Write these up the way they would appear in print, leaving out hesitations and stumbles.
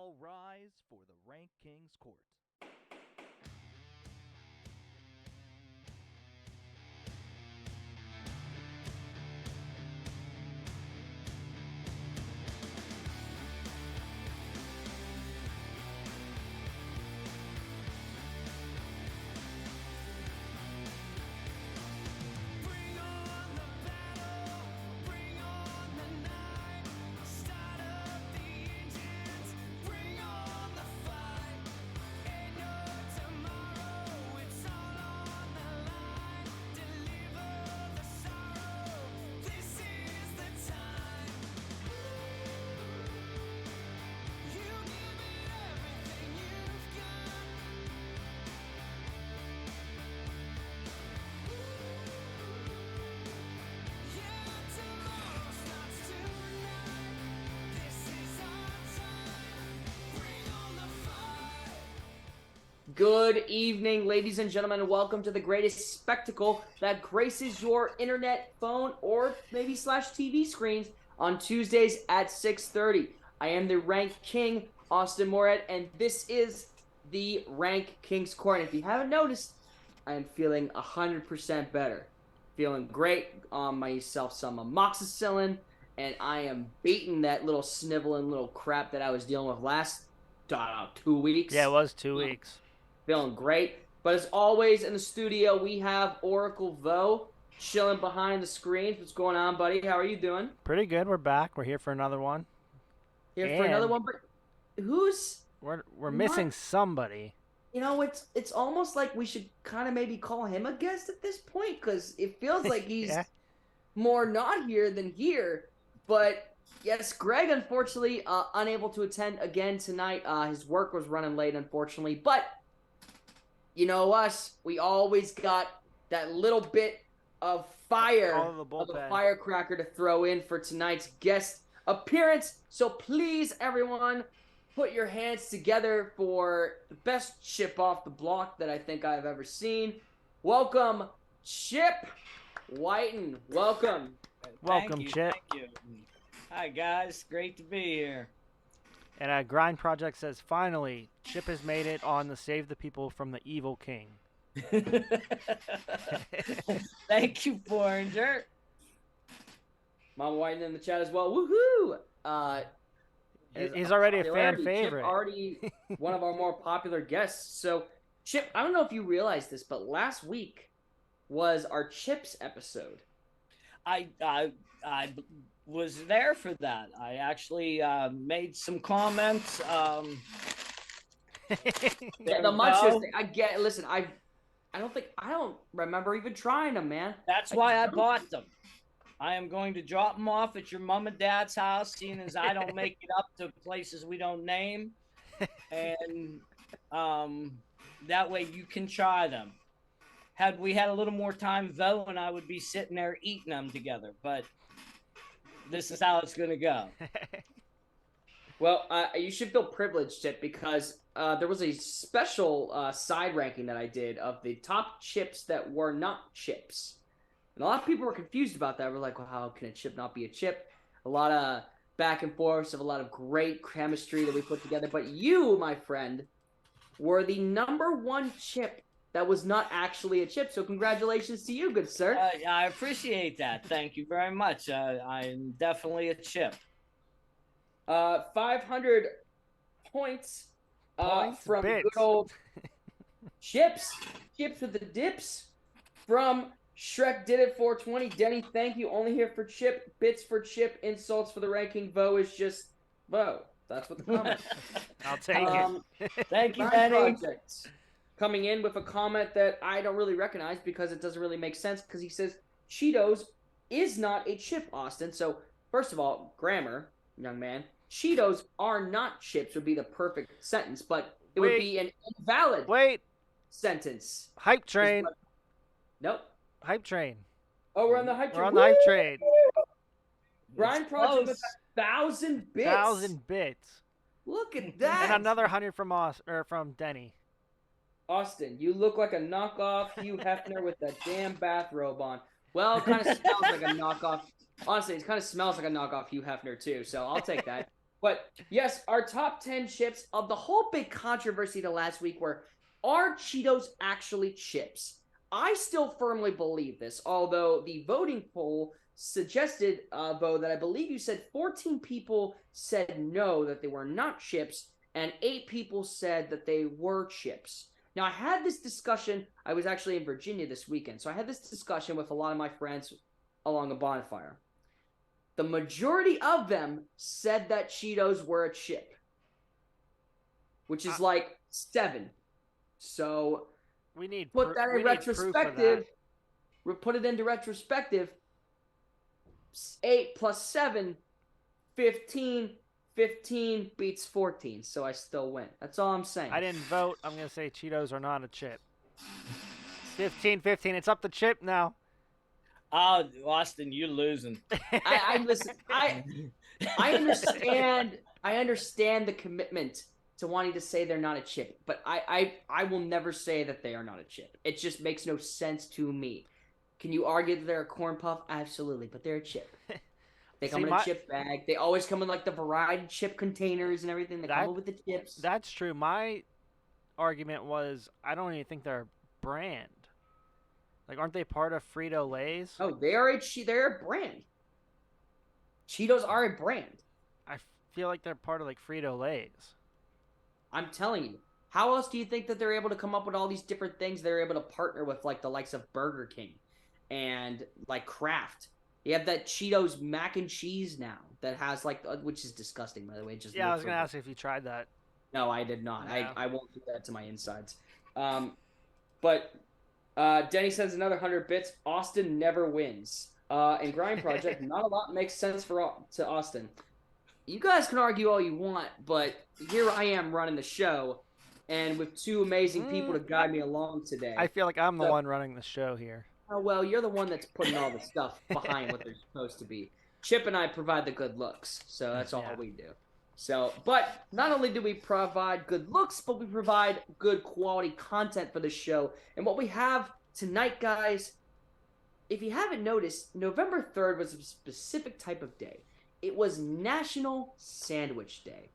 All rise for the Rank King's court. Good evening, ladies and gentlemen, and welcome to the greatest spectacle that graces your internet, phone, or maybe /TV screens on Tuesdays at 6:30. I am the Rank King, Austin Moret, and this is the Rank King's Court. And if you haven't noticed, I am feeling 100% better. Feeling great on myself some amoxicillin, and I am beating that little sniveling little crap that I was dealing with last 2 weeks. Yeah, it was 2 weeks. Feeling great. But as always, in the studio, we have Oracle Vo chilling behind the screens. What's going on, buddy? How are you doing? Pretty good. We're back. We're here for another one. Here for another one, but who's... We're missing somebody. You know, it's almost like we should kind of maybe call him a guest at this point, because it feels like he's more not here than here. But yes, Greg, unfortunately, unable to attend again tonight. His work was running late, unfortunately. But you know us, we always got that little bit of fire, of a firecracker to throw in for tonight's guest appearance. So please, everyone, put your hands together for the best chip off the block that I think I've ever seen. Welcome, Chip Whiten. Welcome. Welcome, Chip. Thank you. Hi, guys. Great to be here. And Grind Project says, finally, Chip has made it on the Save the People from the Evil King. Thank you, Foreigner. Mama Whiten in the chat as well. Woohoo! He's already a fan favorite. Chip already one of our more popular guests. So, Chip, I don't know if you realized this, but last week was our Chips episode. I was there for that. I actually made some comments. The Munchers thing. I get. Listen, I don't remember even trying them, man. That's why I bought them. I am going to drop them off at your mom and dad's house, seeing as I don't make it up to places we don't name, and that way you can try them. Had we had a little more time, Vo and I would be sitting there eating them together, but this is how it's going to go. Well, you should feel privileged, Chip, because there was a special side ranking that I did of the top chips that were not chips. And a lot of people were confused about that. We're like, well, how can a chip not be a chip? A lot of back and forth of a lot of great chemistry that we put together. But you, my friend, were the #1 chip that was not actually a chip. So congratulations to you, good sir. I appreciate that. Thank you very much. I'm definitely a chip. 500 points, from bits. good old Chips. Chips with the dips from Shrek Did It 420. Denny, thank you. Only here for Chip. Bits for Chip. Insults for the ranking. Vo is just Vo. That's what the comment. I'll take it. Thank you, Grind Denny. Project coming in with a comment that I don't really recognize because it doesn't really make sense, because he says Cheetos is not a chip, Austin. So, first of all, grammar, young man. Cheetos are not chips would be the perfect sentence, but it would be an invalid sentence. Hype train. Nope. Hype train. Oh, we're on the hype train. We're on the hype train. Grind Project with 1,000 bits. 1,000 bits. Look at that. And another 100 from Denny. Austin, you look like a knockoff Hugh Hefner with that damn bathrobe on. Well, it kind of smells like a knockoff. Honestly, it kind of smells like a knockoff Hugh Hefner, too, so I'll take that. But yes, our top 10 chips of the whole big controversy the last week were, are Cheetos actually chips? I still firmly believe this, although the voting poll suggested, Bo, that I believe you said 14 people said no, that they were not chips, and 8 people said that they were chips. Now, I had this discussion. I was actually in Virginia this weekend, so I had this discussion with a lot of my friends along a bonfire. The majority of them said that Cheetos were a chip, which is like 7. So we need put that in retrospective. Put it into retrospective. 8 plus 7, 15. 15 beats 14, so I still win. That's all I'm saying. I didn't vote. I'm going to say Cheetos are not a chip. 15-15. It's up to Chip now. Oh, Austin, you're losing. Listen. I understand. I understand the commitment to wanting to say they're not a chip, but I will never say that they are not a chip. It just makes no sense to me. Can you argue that they're a corn puff? Absolutely, but they're a chip. They come in a chip bag. They always come in like the variety chip containers and everything. They come with the chips. That's true. My argument was I don't even think they're a brand. Like, aren't they part of Frito-Lay's? Oh, they're a brand. Cheetos are a brand. I feel like they're part of like Frito-Lay's. I'm telling you. How else do you think that they're able to come up with all these different things? They're able to partner with like the likes of Burger King and like Kraft. You have that Cheetos mac and cheese now that has like, which is disgusting, by the way. I was gonna ask if you tried that. No, I did not. No. I won't do that to my insides. But Denny sends another 100 bits. Austin never wins. In Grind Project, not a lot makes sense to Austin. You guys can argue all you want, but here I am running the show, and with 2 amazing people to guide me along today. I feel like I'm the one running the show here. Oh, well, you're the one that's putting all the stuff behind what they're supposed to be. Chip and I provide the good looks, so that's all we do. So, but not only do we provide good looks, but we provide good quality content for the show. And what we have tonight, guys, if you haven't noticed, November 3rd was a specific type of day. It was National Sandwich Day.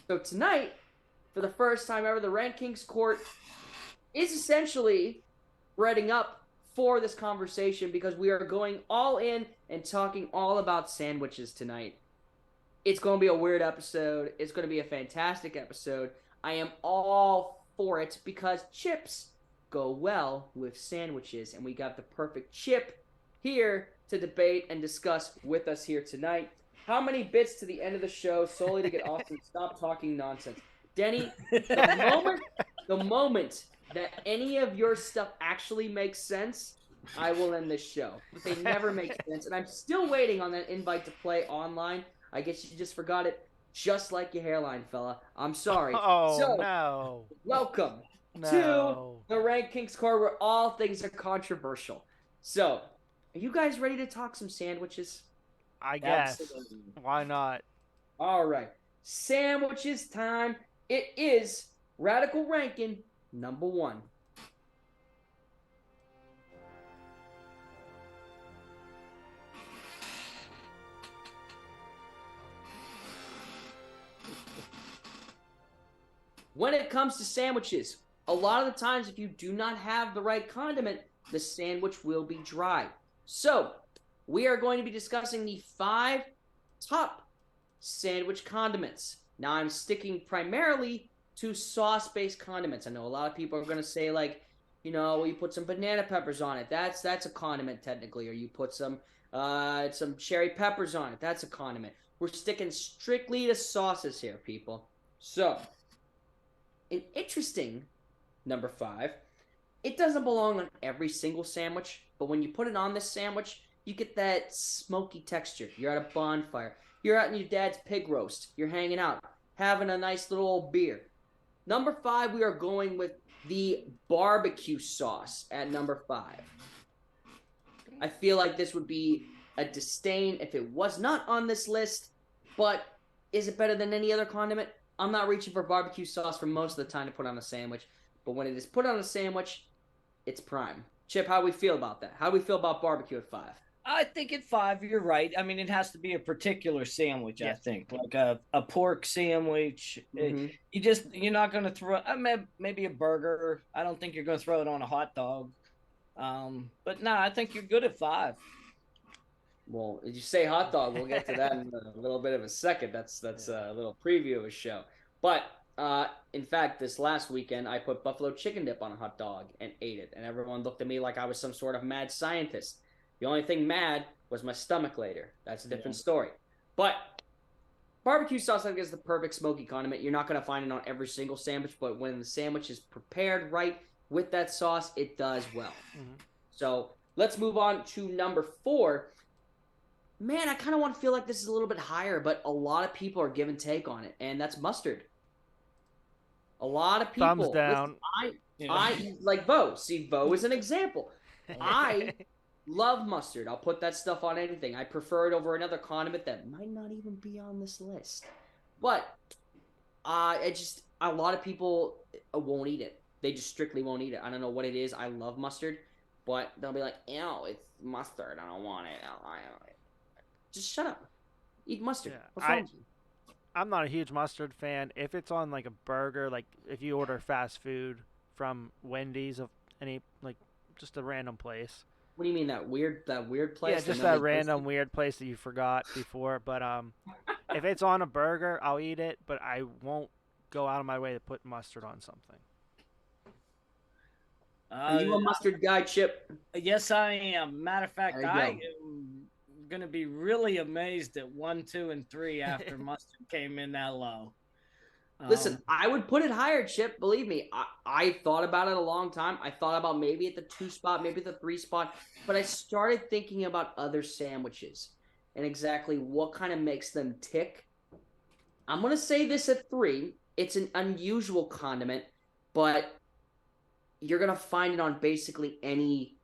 So tonight, for the first time ever, the RankKing's court is essentially reading up for this conversation because we are going all in and talking all about sandwiches tonight. It's going to be a weird episode. It's going to be a fantastic episode. I am all for it because chips go well with sandwiches, and we got the perfect chip here to debate and discuss with us here tonight. How many bits to the end of the show solely to get Austin to stop talking nonsense? Denny, the moment that any of your stuff actually makes sense, I will end this show. They never make sense, and I'm still waiting on that invite to play online. I guess you just forgot it, just like your hairline, fella. I'm sorry. No. Welcome to the RankKing's Court, where all things are controversial. So, are you guys ready to talk some sandwiches? I guess. Absolutely. Why not? All right. Sandwiches time. It is Radical Ranking number 1. When it comes to sandwiches, a lot of the times if you do not have the right condiment, the sandwich will be dry. So, we are going to be discussing the 5 top sandwich condiments. Now, I'm sticking primarily to sauce-based condiments. I know a lot of people are going to say, like, you know, you put some banana peppers on it. That's a condiment technically. Or you put some cherry peppers on it. That's a condiment. We're sticking strictly to sauces here, people. So, an interesting number 5. It doesn't belong on every single sandwich, but when you put it on this sandwich, you get that smoky texture. You're at a bonfire. You're out in your dad's pig roast. You're hanging out, having a nice little old beer. Number 5, we are going with the barbecue sauce at number 5. I feel like this would be a disdain if it was not on this list, but is it better than any other condiment? I'm not reaching for barbecue sauce for most of the time to put on a sandwich, but when it is put on a sandwich, it's prime. Chip, how do we feel about that? How do we feel about barbecue at 5? I think at 5, you're right. I mean, it has to be a particular sandwich. I Yes. think like a pork sandwich. Mhm. You're not going to throw. Maybe a burger. I don't think you're going to throw it on a hot dog. But no, I think you're good at 5. Well, did you say hot dog? We'll get to that in a little bit of a second. That's a little preview of a show. But in fact, this last weekend, I put buffalo chicken dip on a hot dog and ate it, and everyone looked at me like I was some sort of mad scientist. The only thing mad was my stomach later. That's a different story. But barbecue sauce, I think, is the perfect smoky condiment. You're not going to find it on every single sandwich, but when the sandwich is prepared right with that sauce, it does well. Mm-hmm. So let's move on to number 4. Man, I kind of want to feel like this is a little bit higher, but a lot of people are give and take on it, and that's mustard. A lot of people. Thumbs down. Listen, I like Vo. See, Vo is an example. I love mustard. I'll put that stuff on anything. I prefer it over another condiment that might not even be on this list. But a lot of people won't eat it. They just strictly won't eat it. I don't know what it is. I love mustard, but they'll be like, ew, it's mustard. I don't want it. Just shut up. Eat mustard. Yeah, What's wrong with you? I'm not a huge mustard fan. If it's on like a burger, like if you order fast food from Wendy's of any like just a random place. What do you mean that weird place? Yeah, just that random weird place that you forgot before. But if it's on a burger, I'll eat it, but I won't go out of my way to put mustard on something. Are you a mustard guy, Chip? Yes, I am. Matter of fact, There you I go. am going to be really amazed at 1, 2, and 3 after mustard came in that low. Listen, I would put it higher, Chip. Believe me, I thought about it a long time. I thought about maybe at the 2 spot, maybe the 3 spot, but I started thinking about other sandwiches and exactly what kind of makes them tick. I'm going to say this at 3. It's an unusual condiment, but you're going to find it on basically any.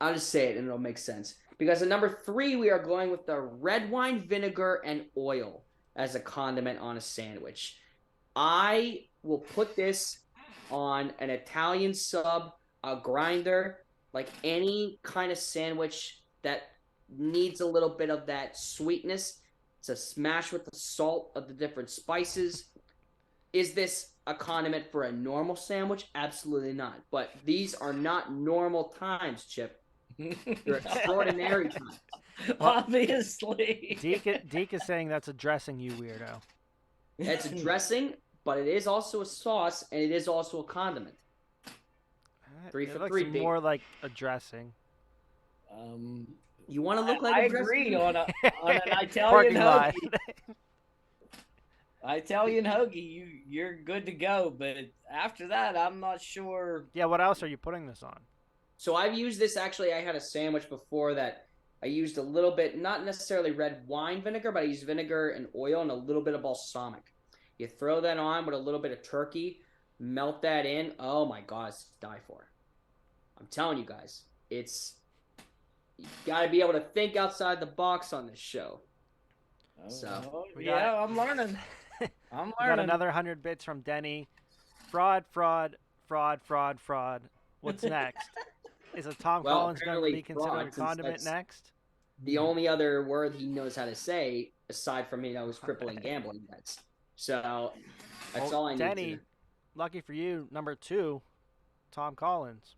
I'll just say it and it'll make sense. Because at number 3, we are going with the red wine vinegar and oil as a condiment on a sandwich. I will put this on an Italian sub, a grinder, like any kind of sandwich that needs a little bit of that sweetness to smash with the salt of the different spices. Is this a condiment for a normal sandwich? Absolutely not. But these are not normal times, Chip. They're extraordinary times. Obviously. Deke is saying that's a dressing, you weirdo. It's a dressing, but it is also a sauce, and it is also a condiment. 3 It for looks 3, Pete. more like a dressing. You want to look like I a dressing? agree on an Italian Parking lot. hoagie. Italian hoagie, you're good to go. But after that, I'm not sure. Yeah, what else are you putting this on? So I've used this, actually, I had a sandwich before that I used a little bit, not necessarily red wine vinegar, but I used vinegar and oil and a little bit of balsamic. You throw that on with a little bit of turkey, melt that in. Oh my God, it's to die for. I'm telling you guys, you got to be able to think outside the box on this show. So Yeah, I'm learning. I'm We got learning. another 100 bits from Denny. Fraud. What's next? Is a Tom Well, Collins going to be apparently considered a fraud, since condiment that's next? the only other word he knows how to say, aside from, his crippling gambling debts. So that's all I need Denny, lucky for you, number 2, Tom Collins.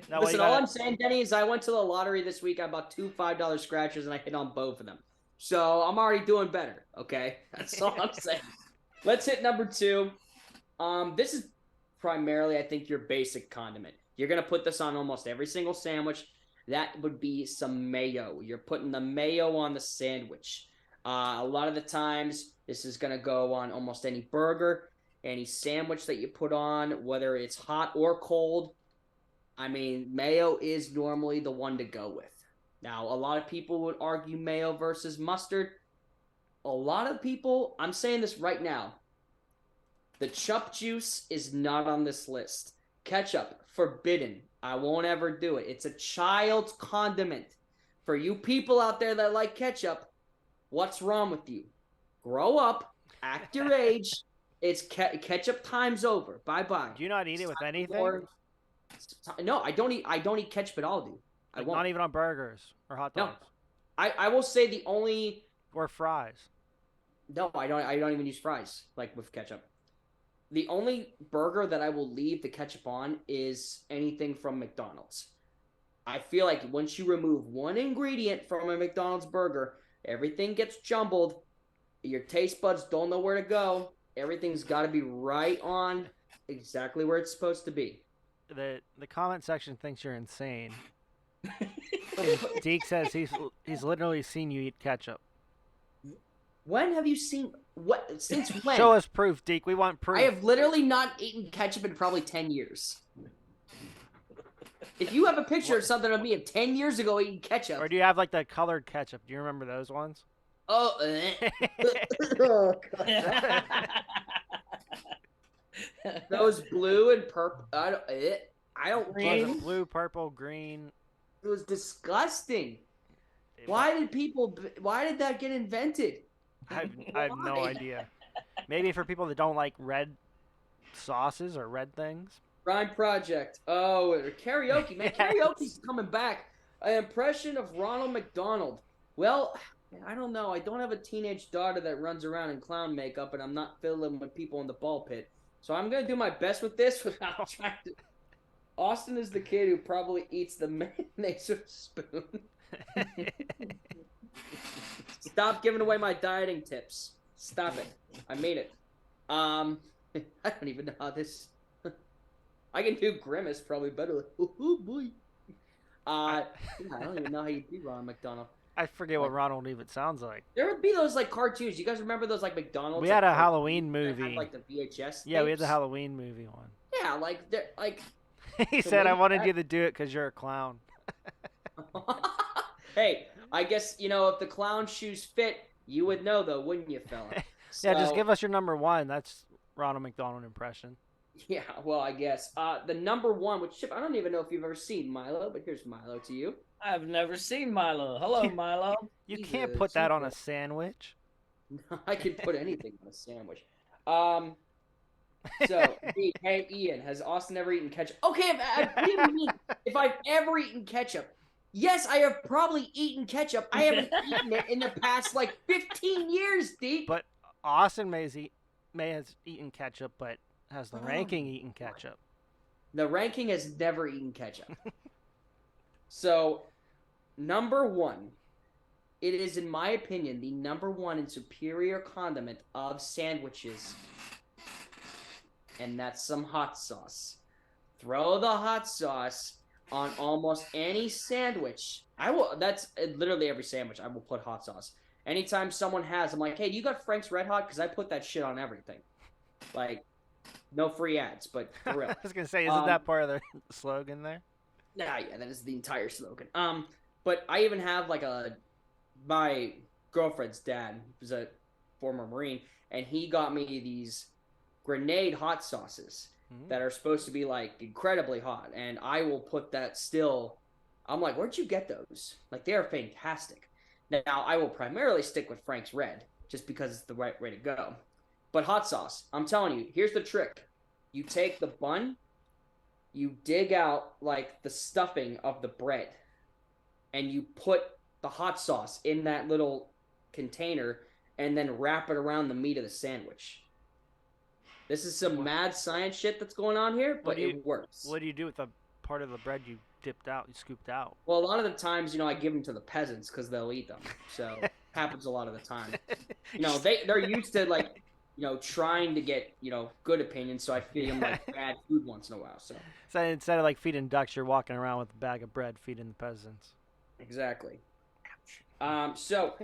No, Listen, all I'm saying, Denny, is I went to the lottery this week. I bought 2 $5 scratchers, and I hit on both of them. So I'm already doing better, okay? That's all I'm saying. Let's hit number 2. This is primarily, I think, your basic condiment. You're going to put this on almost every single sandwich. That would be some mayo. You're putting the mayo on the sandwich. A lot of the times, this is going to go on almost any burger, any sandwich that you put on, whether it's hot or cold. I mean, mayo is normally the one to go with. Now, a lot of people would argue mayo versus mustard. A lot of people, I'm saying this right now, the chup juice is not on this list. Ketchup, forbidden. I won't ever do it. It's a child's condiment. For you people out there that like ketchup, what's wrong with you? Grow up, act your age. It's ketchup time's over. Bye-bye. Do you not eat it with anything? No, I don't eat ketchup at all, dude. I Like won't. not even on burgers or hot No. dogs I will say the only. or fries. No, I don't even use fries like with ketchup. The only burger that I will leave the ketchup on is anything from McDonald's. I feel like once you remove one ingredient from a McDonald's burger, everything gets jumbled. Your taste buds don't know where to go. Everything's got to be right on exactly where it's supposed to be. The comment section thinks you're insane. Deke says he's literally seen you eat ketchup. When have you seen what? Since when? Show us proof, Deke. We want proof. I have literally not eaten ketchup in probably 10 years. If you have a picture of something of me of 10 years ago eating ketchup. Or do you have like the colored ketchup? Do you remember those ones? Oh, oh God. Those blue and purple. I don't. Was it blue, purple, green? It was disgusting. Why did that get invented? I have no Why? idea. Maybe for people that don't like red sauces or red things. Rhyme Project. Oh, karaoke, man. Yes. Karaoke's coming back. An impression of Ronald McDonald. Well, I don't know. I don't have a teenage daughter that runs around in clown makeup, and I'm not fiddling with people in the ball pit. So I'm going to do my best with this without trying to... Austin is the kid who probably eats the mayonnaise with a spoon. Stop giving away my dieting tips. Stop it. I made it. I don't even know how this... I can do Grimace probably better. Like, oh boy. I don't even know how you do Ronald McDonald. I forget what Ronald even sounds like. There would be those like cartoons. You guys remember those like McDonald's? We had like, a Halloween that movie. had, like the VHS. Yeah, we had tapes? the Halloween movie one. Yeah, like they're like. He So said, "I maybe wanted that- you to do it because you're a clown." Hey, I guess if the clown shoes fit, you would know though, wouldn't you, fella? Yeah, just So- give us your number one. That's Ronald McDonald impression. Yeah, well, I guess the number one, which Chip, I don't even know if you've ever seen Milo, but here's Milo to you. I've never seen Milo. Hello, Milo. You He's can't a put that on a cheapo. sandwich. I could put anything on a sandwich. So, hey, Ian, has Austin ever eaten ketchup? Okay, what do you mean? If I've ever eaten ketchup? Yes, I have probably eaten ketchup. I haven't eaten it in the past, 15 years, Deke. But Austin may has eaten ketchup, but has the Oh, ranking eaten ketchup? The ranking has never eaten ketchup. So, number one, it is, in my opinion, the number one and superior condiment of sandwiches. And that's some hot sauce. Throw the hot sauce on almost any sandwich. That's literally every sandwich. I will put hot sauce. Anytime someone I'm like, hey, you got Frank's Red Hot? Because I put that shit on everything. No free ads, but for real. I was gonna say, isn't that part of the slogan there? Yeah, that is the entire slogan. But I even have my girlfriend's dad was a former Marine, and he got me these grenade hot sauces that are supposed to be incredibly hot, and I will put that still. I'm like, where'd you get those? They are fantastic. Now I will primarily stick with Frank's Red just because it's the right way to go. But hot sauce, I'm telling you, here's the trick. You take the bun, you dig out the stuffing of the bread, and you put the hot sauce in that little container and then wrap it around the meat of the sandwich. This is some mad science shit that's going on here, but it works. What do you do with the part of the bread you dipped out, you scooped out? Well, a lot of the times, I give them to the peasants because they'll eat them. So happens a lot of the time. They're used to trying to get good opinions. So I feed them bad food once in a while. So instead of feeding ducks, you're walking around with a bag of bread feeding the peasants. Exactly. So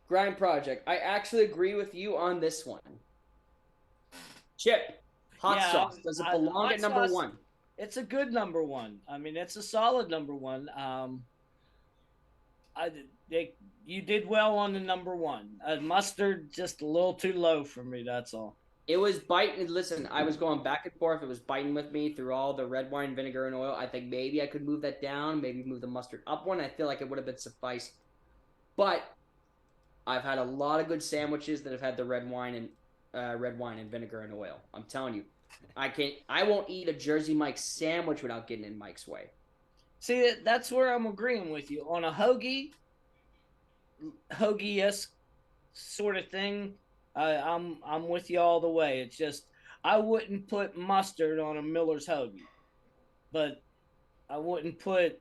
Grind Project, I actually agree with you on this one. Chip, hot sauce. Does it belong at number one? It's a good number one. I mean, it's a solid number one. You did well on the number one. Mustard just a little too low for me. That's all. It was biting. Listen, I was going back and forth. It was biting with me through all the red wine, vinegar, and oil. I think maybe I could move that down. Maybe move the mustard up one. I feel like it would have been suffice. But I've had a lot of good sandwiches that have had the red wine and vinegar and oil. I'm telling you. I won't eat a Jersey Mike's sandwich without getting in Mike's way. See, that's where I'm agreeing with you on a hoagie-esque sort of thing. I'm with you all the way. It's just I wouldn't put mustard on a Miller's hoagie, but I wouldn't put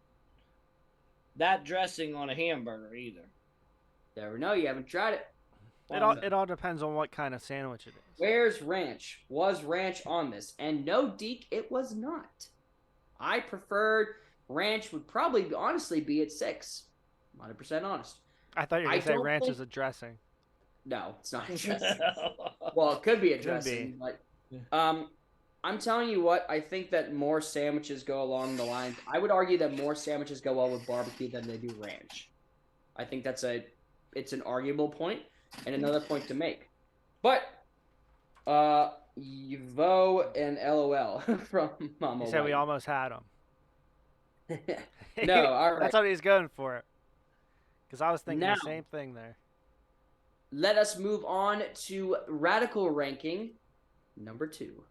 that dressing on a hamburger either. Never know. You haven't tried it. It all depends on what kind of sandwich it is. Where's ranch? Was ranch on this? And no, Deke, it was not. I preferred ranch would probably honestly be at 6. 100% honest. I thought you were going to say ranch is a dressing. No, it's not a dressing. Well, it could be a dressing, but I'm telling you what, I think that more sandwiches go along the lines. I would argue that more sandwiches go well with barbecue than they do ranch. I think it's an arguable point and another point to make. But Vo and LOL from Mama You said White. we almost had him. No, all right. That's what he's going for. Because I was thinking Now, the same thing there. Let us move on to radical ranking number 2.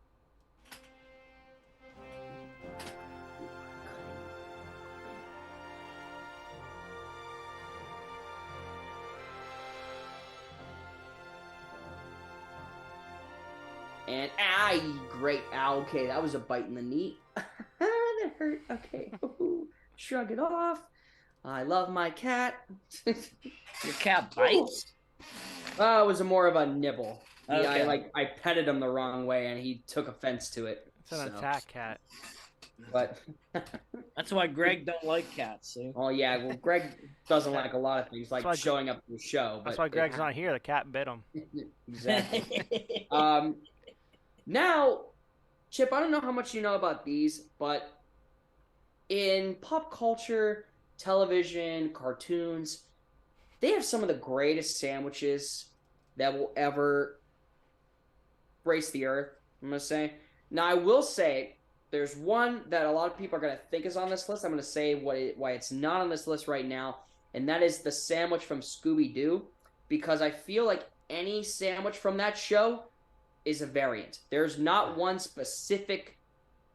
And great. Okay, that was a bite in the knee. That hurt. Okay. Shrug it off. I love my cat. Your cat bites? It was more of a nibble. Okay. Yeah, I petted him the wrong way, and he took offense to it. It's an attack cat. But That's why Greg don't like cats. See? oh yeah, well Greg doesn't like a lot of things, like why showing up to the show. That's but why Greg's not here. The cat bit him. Exactly. Now, Chip, I don't know how much you know about these, but in pop culture, television, cartoons, they have some of the greatest sandwiches that will ever grace the earth, I'm going to say. Now, I will say there's one that a lot of people are going to think is on this list. I'm going to say why it's not on this list right now, and that is the sandwich from Scooby-Doo, because I feel like any sandwich from that show is a variant. There's not one specific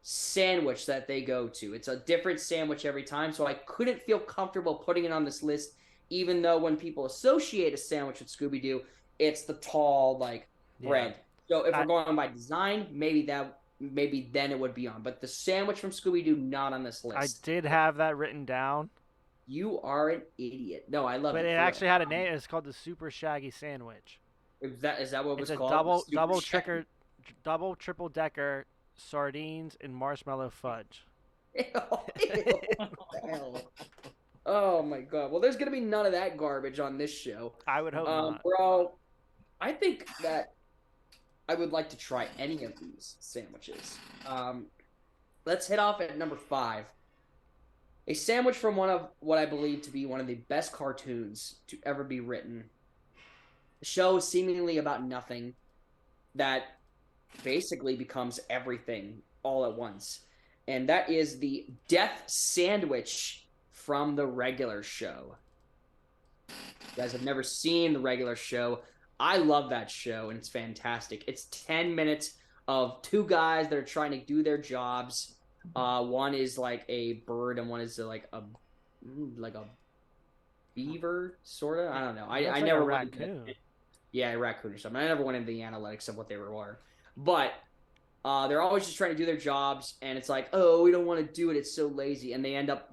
sandwich that they go to. It's a different sandwich every time, so I couldn't feel comfortable putting it on this list, even though when people associate a sandwich with Scooby-Doo, it's the tall, bread. So if we're going by design, maybe then it would be on. But the sandwich from Scooby-Doo, not on this list. I did have that written down. You are an idiot. No, I love it. But it actually had a name. It's called the Super Shaggy Sandwich. Is that what it was It's called? a double triple decker sardines and marshmallow fudge. Ew, what the hell? Oh my god. Well, there's gonna be none of that garbage on this show. I would hope not. Bro, I think that I would like to try any of these sandwiches. Let's hit off at number 5. A sandwich from one of what I believe to be one of the best cartoons to ever be written. The show is seemingly about nothing that basically becomes everything all at once. And that is the death sandwich from the regular show. You guys have never seen the regular show. I love that show, and it's fantastic. It's 10 minutes of 2 guys that are trying to do their jobs. One is like a bird, and one is like a beaver, sort of. I don't know. I never went raccoon. Yeah, a raccoon or something. I never went into the analytics of what they were. But they're always just trying to do their jobs, and it's like, oh, we don't want to do it. It's so lazy. And they end up,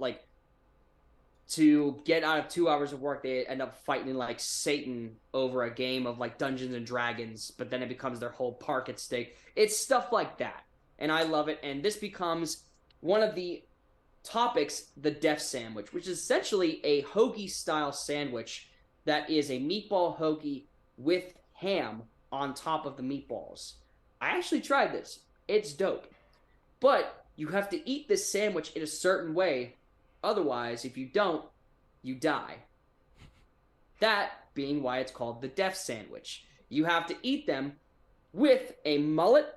to get out of 2 hours of work, they end up fighting like Satan over a game of Dungeons and Dragons, but then it becomes their whole park at stake. It's stuff like that. And I love it. And this becomes one of the topics, the death sandwich, which is essentially a hoagie-style sandwich that is a meatball hoagie with ham on top of the meatballs. I actually tried this. It's dope. But you have to eat this sandwich in a certain way. Otherwise, if you don't, you die. That being why it's called the death sandwich. You have to eat them with a mullet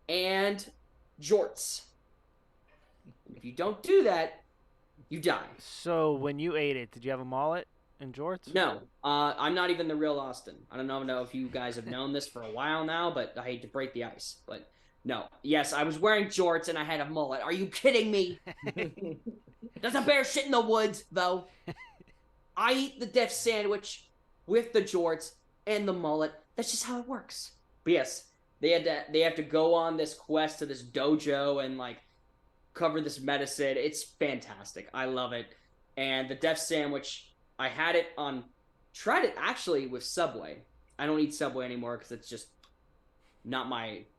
and jorts. If you don't do that, you die. So when you ate it, did you have a mullet and jorts? No, I'm not even the real Austin. I don't know if you guys have known this for a while now, but I hate to break the ice. But No. Yes, I was wearing jorts and I had a mullet. Are you kidding me? Does a bear shit in the woods, though? I eat the def sandwich with the jorts and the mullet. That's just how it works. But yes, they have to go on this quest to this dojo and like cover this medicine. It's fantastic. I love it. And the def sandwich, I had it tried it actually with Subway. I don't eat Subway anymore because it's just not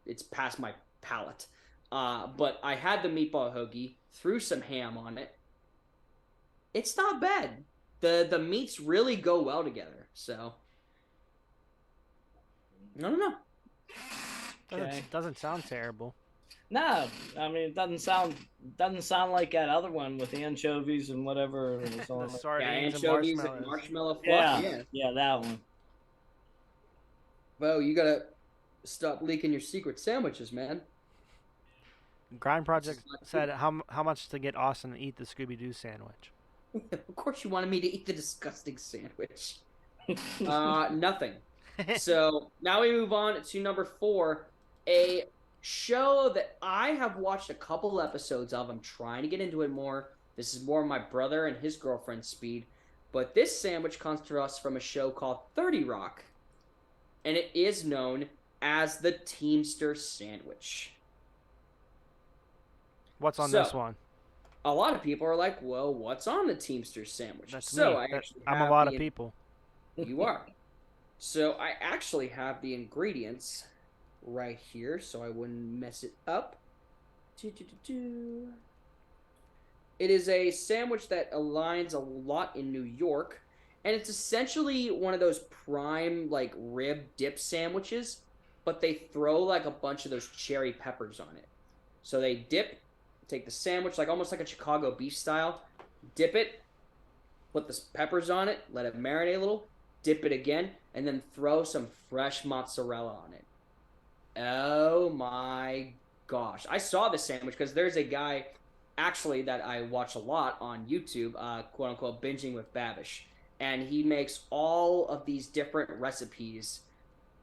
it's past my palate. But I had the meatball hoagie, threw some ham on it. It's not bad. The meats really go well together. So I don't know. Doesn't sound terrible. No, I mean it doesn't sound like that other one with the anchovies and whatever it was on. The it. sardines anchovies and and marshmallow fluff. Yeah, that one. Bo, you gotta stop leaking your secret sandwiches, man. Grind Project said how much to get Austin to eat the Scooby-Doo sandwich. Of course you wanted me to eat the disgusting sandwich. Nothing. So now we move on to number 4, a show that I have watched a couple episodes of. I'm trying to get into it more. This is more my brother and his girlfriend's speed. But this sandwich comes to us from a show called 30 Rock. And it is known as the Teamster Sandwich. What's on this one? A lot of people are like, well, what's on the Teamster Sandwich? That's so me. I'm a lot of people. You are. So I actually have the ingredients right here, so I wouldn't mess it up. It is a sandwich that aligns a lot in New York, and it's essentially one of those prime, like, rib dip sandwiches, but they throw, like, a bunch of those cherry peppers on it. So they take the sandwich, like almost like a Chicago beef style, dip it, put the peppers on it, let it marinate a little, dip it again, and then throw some fresh mozzarella on it. Oh my gosh. I saw this sandwich because there's a guy actually that I watch a lot on YouTube, quote unquote, binging with Babish. And he makes all of these different recipes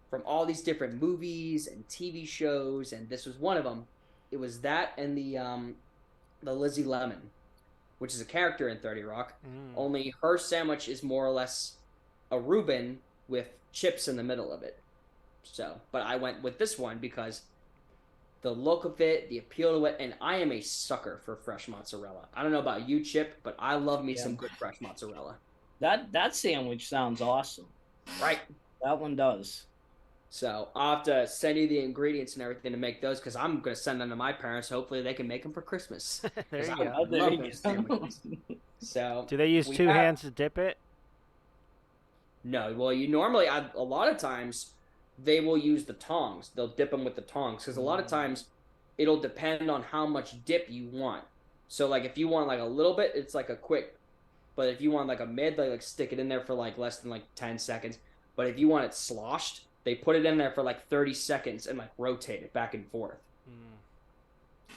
from all these different movies and TV shows, and this was one of them. It was that and the Lizzie Lemon, which is a character in 30 Rock. Only her sandwich is more or less a Reuben with chips in the middle of it. So, but I went with this one because the look of it, the appeal to it, and I am a sucker for fresh mozzarella. I don't know about you, Chip, but I love me some good fresh mozzarella. That sandwich sounds awesome. Right. That one does. So I'll have to send you the ingredients and everything to make those because I'm going to send them to my parents. Hopefully they can make them for Christmas. There you I go. love those sandwiches. So do they use two hands to dip it? No. Well, you normally, a lot of times, they will use the tongs. They'll dip them with the tongs because a lot of times it'll depend on how much dip you want. So like if you want like a little bit, it's like a quick. But if you want like a mid, they like stick it in there for like less than like 10 seconds. But if you want it sloshed, they put it in there for like 30 seconds and like rotate it back and forth.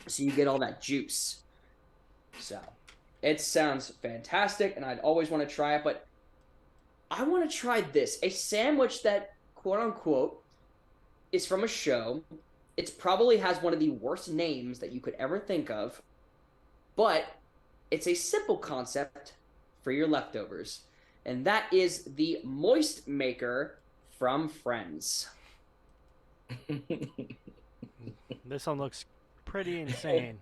So you get all that juice. So it sounds fantastic and I'd always want to try it, but I want to try this. A sandwich that, quote unquote, is from a show. It probably has one of the worst names that you could ever think of, but it's a simple concept for your leftovers. And that is the Moist Maker from Friends. This one looks pretty insane.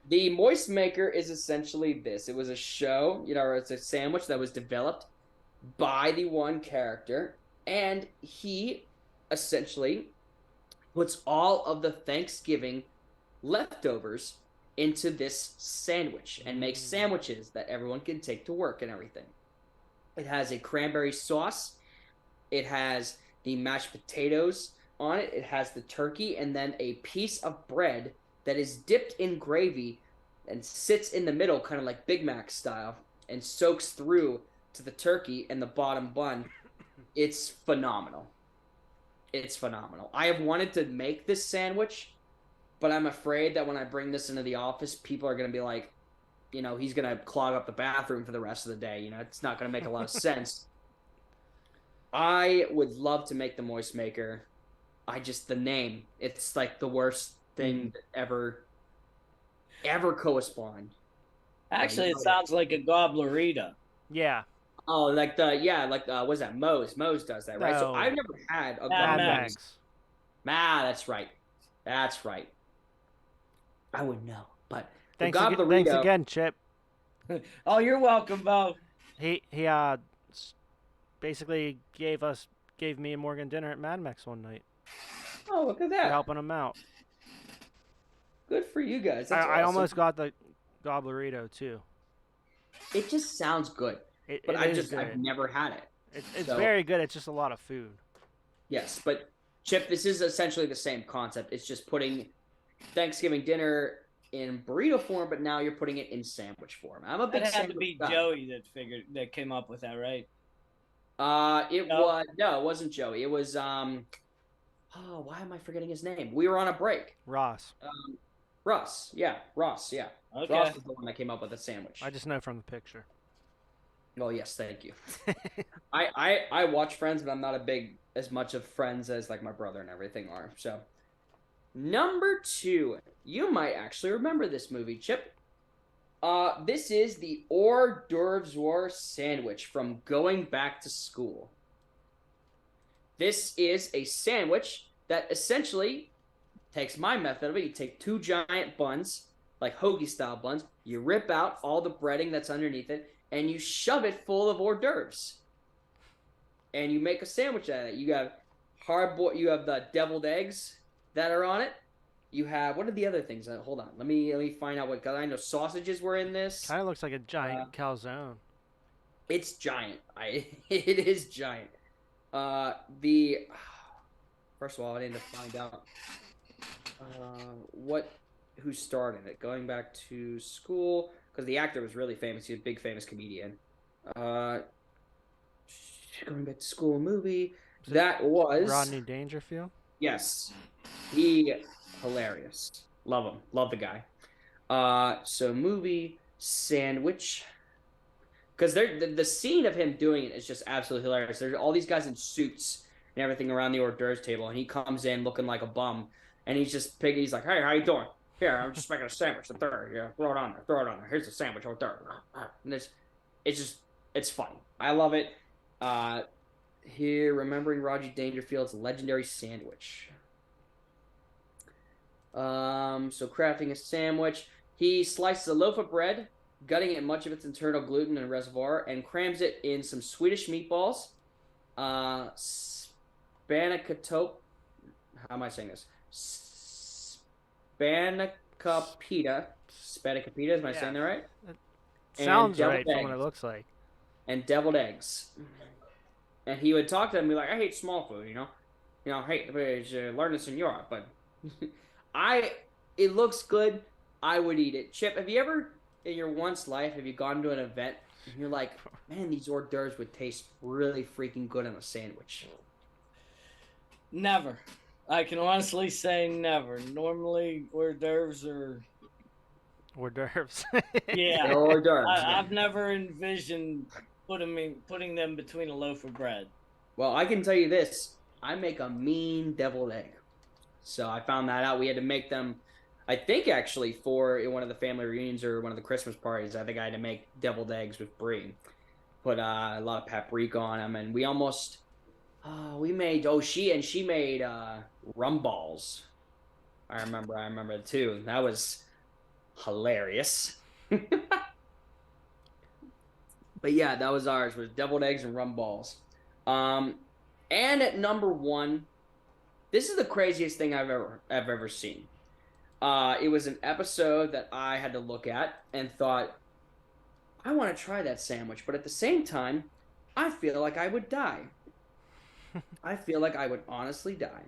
The Moist Maker is essentially this. It was a show, it's a sandwich that was developed by the one character, and he essentially puts all of the Thanksgiving leftovers into this sandwich and makes sandwiches that everyone can take to work and everything. It has a cranberry sauce. It has the mashed potatoes on it. It has the turkey and then a piece of bread that is dipped in gravy and sits in the middle, kind of like Big Mac style, and soaks through to the turkey and the bottom bun. It's phenomenal. It's phenomenal. I have wanted to make this sandwich, but I'm afraid that when I bring this into the office, people are going to be like, he's going to clog up the bathroom for the rest of the day. It's not going to make a lot of sense. I would love to make the Moist Maker. The name, it's like the worst thing that ever correspond. Actually, it sounds like a gobblerita. Yeah. Oh, like what's that? Moe's does that, right? So No. I've never had a Mad gobbler. Max. That's right. That's right. I would know, but Thanks, the thanks gobblerita. again, Chip. Oh, you're welcome, Bo. He basically gave me and Morgan dinner at Mad Max one night Oh, look at for that! helping him out. Good for you guys. That's I awesome. almost got the gobblerito too. It just sounds good, but I've never had it. It's So- very good. It's just a lot of food. Yes, but Chip, this is essentially the same concept. It's just putting Thanksgiving dinner in burrito form, but now you're putting it in sandwich form. I'm a big It had to sandwich be guy. Joey that came up with that, right? It wasn't Joey. It was why am I forgetting his name? We were on a break. Ross. Ross. Yeah. Okay. Ross was the one that came up with the sandwich. I just know from the picture. Well, yes, thank you. I watch Friends, but I'm not as much of Friends as like my brother and everything are. So, number 2, you might actually remember this movie, Chip. This is the hors d'oeuvres sandwich from Going Back to School. This is a sandwich that essentially takes my method of it. You take 2 giant buns, like hoagie style buns. You rip out all the breading that's underneath it, and you shove it full of hors d'oeuvres. And you make a sandwich out of it. You have you have the deviled eggs that are on it. You have, what are the other things? Hold on, let me find out what. Cause I know sausages were in this. Kind of looks like a giant calzone. It's giant. It is giant. First of all, I need to find out who starred in it. Going Back to School, because the actor was really famous. He's a big famous comedian. Going Back to School movie. That was Rodney Dangerfield. Yes, hilarious. Love him. Love the guy. So movie sandwich. Because the scene of him doing it is just absolutely hilarious. There's all these guys in suits and everything around the hors d'oeuvres table, and he comes in looking like a bum, and he's like, "Hey, how you doing? Here, I'm just making a sandwich. Yeah, throw it on there. Here's the sandwich hors d'oeuvre." And it's funny. I love it. Here, remembering Rodney Dangerfield's legendary sandwich. So crafting a sandwich, he slices a loaf of bread, gutting it much of its internal gluten and reservoir, and crams it in some Swedish meatballs, spanakopita. How am I saying this? Spanakopita. Am I saying that right? Sounds right deviled from what it eggs. looks like. And deviled eggs. And he would talk to them and be like, "I hate small food, hey, learn this in Europe, but it looks good. I would eat it." Chip, have you ever in your once life have you gone to an event and you're like, "Man, these hors d'oeuvres would taste really freaking good on a sandwich"? Never. I can honestly say never. Normally, hors d'oeuvres are. Hors d'oeuvres. Yeah. They're hors d'oeuvres. I've never envisioned putting them between a loaf of bread. Well, I can tell you this. I make a mean deviled egg. So I found that out. We had to make them, I think, actually, for one of the family reunions or one of the Christmas parties. I think I had to make deviled eggs with brie. Put a lot of paprika on them. And we almost, she made rum balls. I remember it too. That was hilarious. But yeah, that was ours, was deviled eggs and rum balls. And at number 1, this is the craziest thing I've ever seen. It was an episode that I had to look at and thought, I want to try that sandwich, but at the same time, I feel like I would die. I feel like I would honestly die.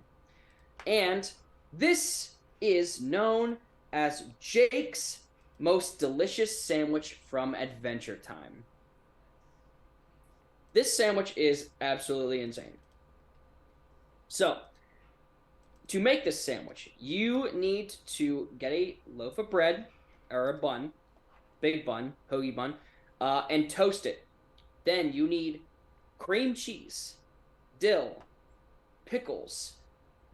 And this is known as Jake's Most Delicious Sandwich from Adventure Time. This sandwich is absolutely insane. So, to make this sandwich, you need to get a loaf of bread, or a bun, big bun, hoagie bun, and toast it. Then you need cream cheese, dill, pickles,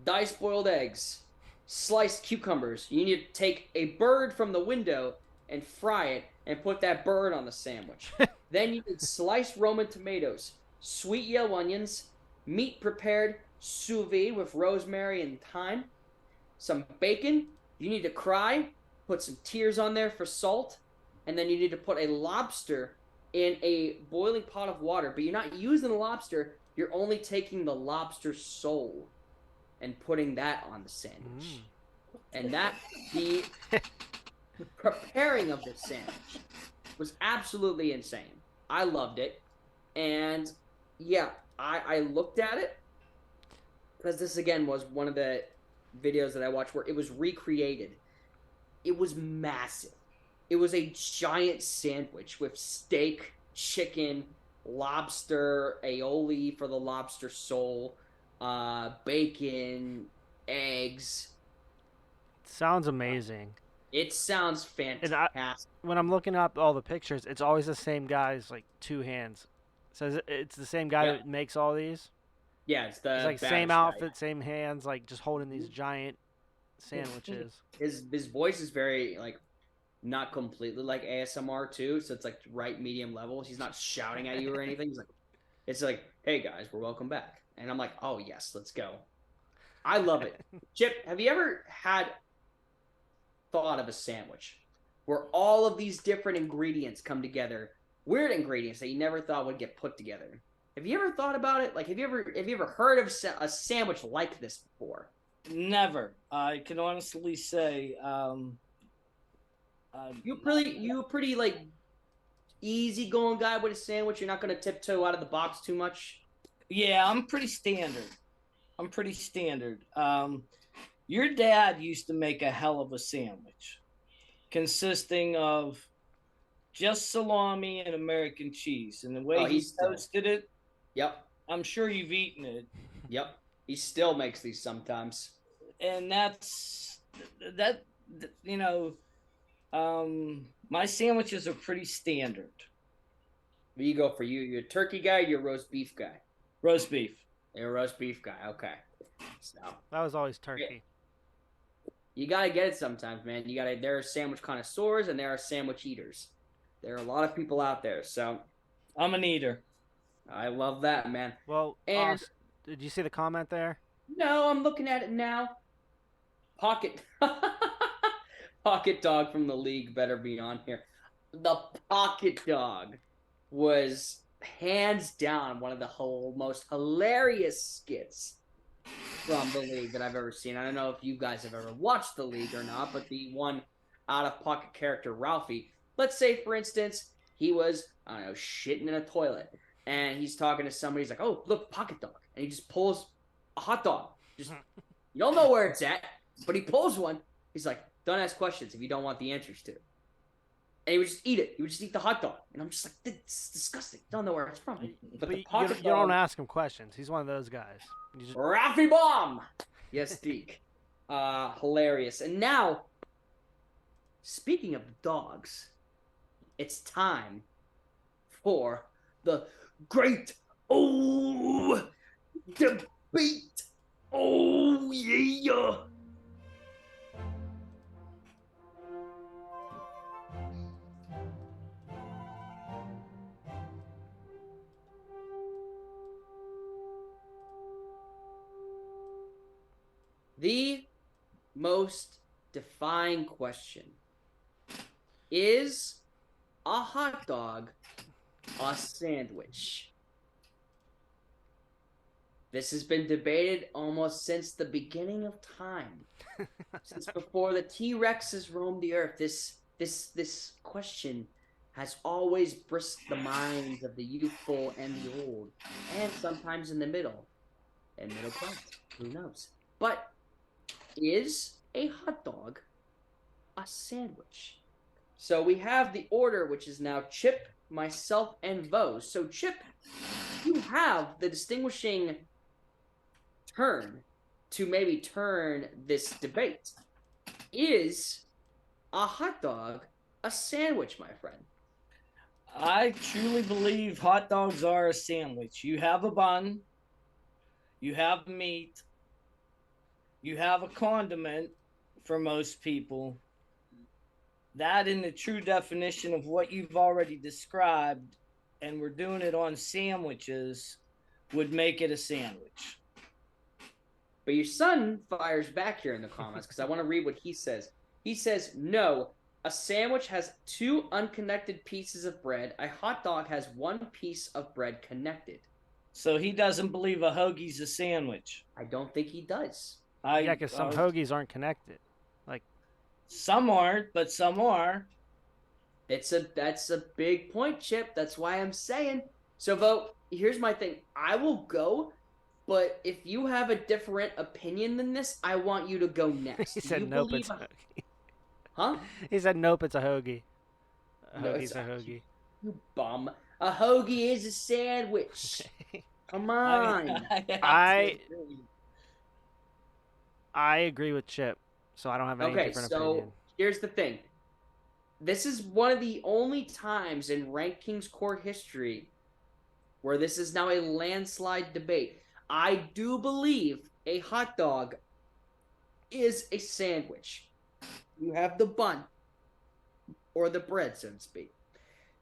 diced boiled eggs, sliced cucumbers. You need to take a bird from the window and fry it and put that bird on the sandwich. Then you need sliced Roman tomatoes, sweet yellow onions, meat prepared sous vide with rosemary and thyme, some bacon. You need to put some tears on there for salt, and then you need to put a lobster in a boiling pot of water. But you're not using the lobster, you're only taking the lobster soul and putting that on the sandwich. And the preparing of this sandwich was absolutely insane. I loved it. And yeah, I looked at it because this again was one of the videos that I watched where it was recreated. It was massive. It was a giant sandwich with steak, chicken, lobster, aioli for the lobster soul, bacon, eggs. Sounds amazing. It sounds fantastic. When I'm looking up all the pictures, it's always the same guy's like two hands. So it's the same guy that makes all these. Yeah, it's like same outfit, same hands, like just holding these giant sandwiches. His voice is very like not completely like ASMR too, so it's like right medium level. He's not shouting at you or anything. It's like, hey guys, we're welcome back, and I'm like, oh yes, let's go. I love it. Chip, have you ever thought of a sandwich where all of these different ingredients come together, weird ingredients that you never thought would get put together? Have you ever thought about it? Like, have you ever heard of a sandwich like this before? Never. I can honestly say, you pretty like easygoing guy with a sandwich. You're not gonna tiptoe out of the box too much. Yeah, I'm pretty standard. Your dad used to make a hell of a sandwich, consisting of just salami and American cheese, and the way he toasted it. Yep. I'm sure you've eaten it. Yep. He still makes these sometimes. And my sandwiches are pretty standard. Where you go for you? You're a turkey guy, you're a roast beef guy. Roast beef. You're a roast beef guy, okay. So that was always turkey. You gotta get it sometimes, man. There are sandwich connoisseurs and there are sandwich eaters. There are a lot of people out there, so I'm an eater. I love that, man. Well, and did you see the comment there? No, I'm looking at it now. Pocket Dog from the league better be on here. The Pocket Dog was hands down one of the most hilarious skits from the league that I've ever seen. I don't know if you guys have ever watched the league or not, but the one out of pocket character, Ralphie. Let's say, for instance, he was, I don't know, shitting in a toilet. And he's talking to somebody. He's like, oh, look, Pocket Dog. And he just pulls a hot dog. You don't know where it's at, but he pulls one. He's like, don't ask questions if you don't want the answers to. And he would just eat it. He would just eat the hot dog. And I'm just like, it's disgusting. Don't know where it's from. But the Pocket you don't ask him questions. He's one of those guys. Ralphie Bomb! Yes, Deke. Hilarious. And now, speaking of dogs, it's time for the great debate. Oh, yeah. The most defying question: is a hot dog a sandwich? This has been debated almost since the beginning of time. Since before the T-Rexes roamed the earth, this question has always brisked the minds of the youthful and the old, and sometimes in the middle class. Who knows? But is a hot dog a sandwich? So we have the order, which is now Chip, myself, and Vose. So Chip, you have the distinguishing turn to maybe turn this debate. Is a hot dog a sandwich, my friend? I truly believe hot dogs are a sandwich. You have a bun, you have meat, you have a condiment for most people. That, in the true definition of what you've already described, and we're doing it on sandwiches, would make it a sandwich. But your son fires back here in the comments because I want to read what he says. He says, no, a sandwich has 2 unconnected pieces of bread. A hot dog has 1 piece of bread connected. So he doesn't believe a hoagie's a sandwich. I don't think he does. Yeah, because some hoagies aren't connected. Like, some aren't, but some are. That's a big point, Chip. That's why I'm saying. So, Vote, here's my thing. I will go, but if you have a different opinion than this, I want you to go next. he said nope, it's a hoagie. Huh? He said nope, it's a hoagie. A No, hoagie's a hoagie. You bum. A hoagie is a sandwich. Come on. I agree with Chip, so I don't have any different opinion. Here's the thing. This is one of the only times in RankKing's core history where this is now a landslide debate. I do believe a hot dog is a sandwich. You have the bun, or the bread, so to speak.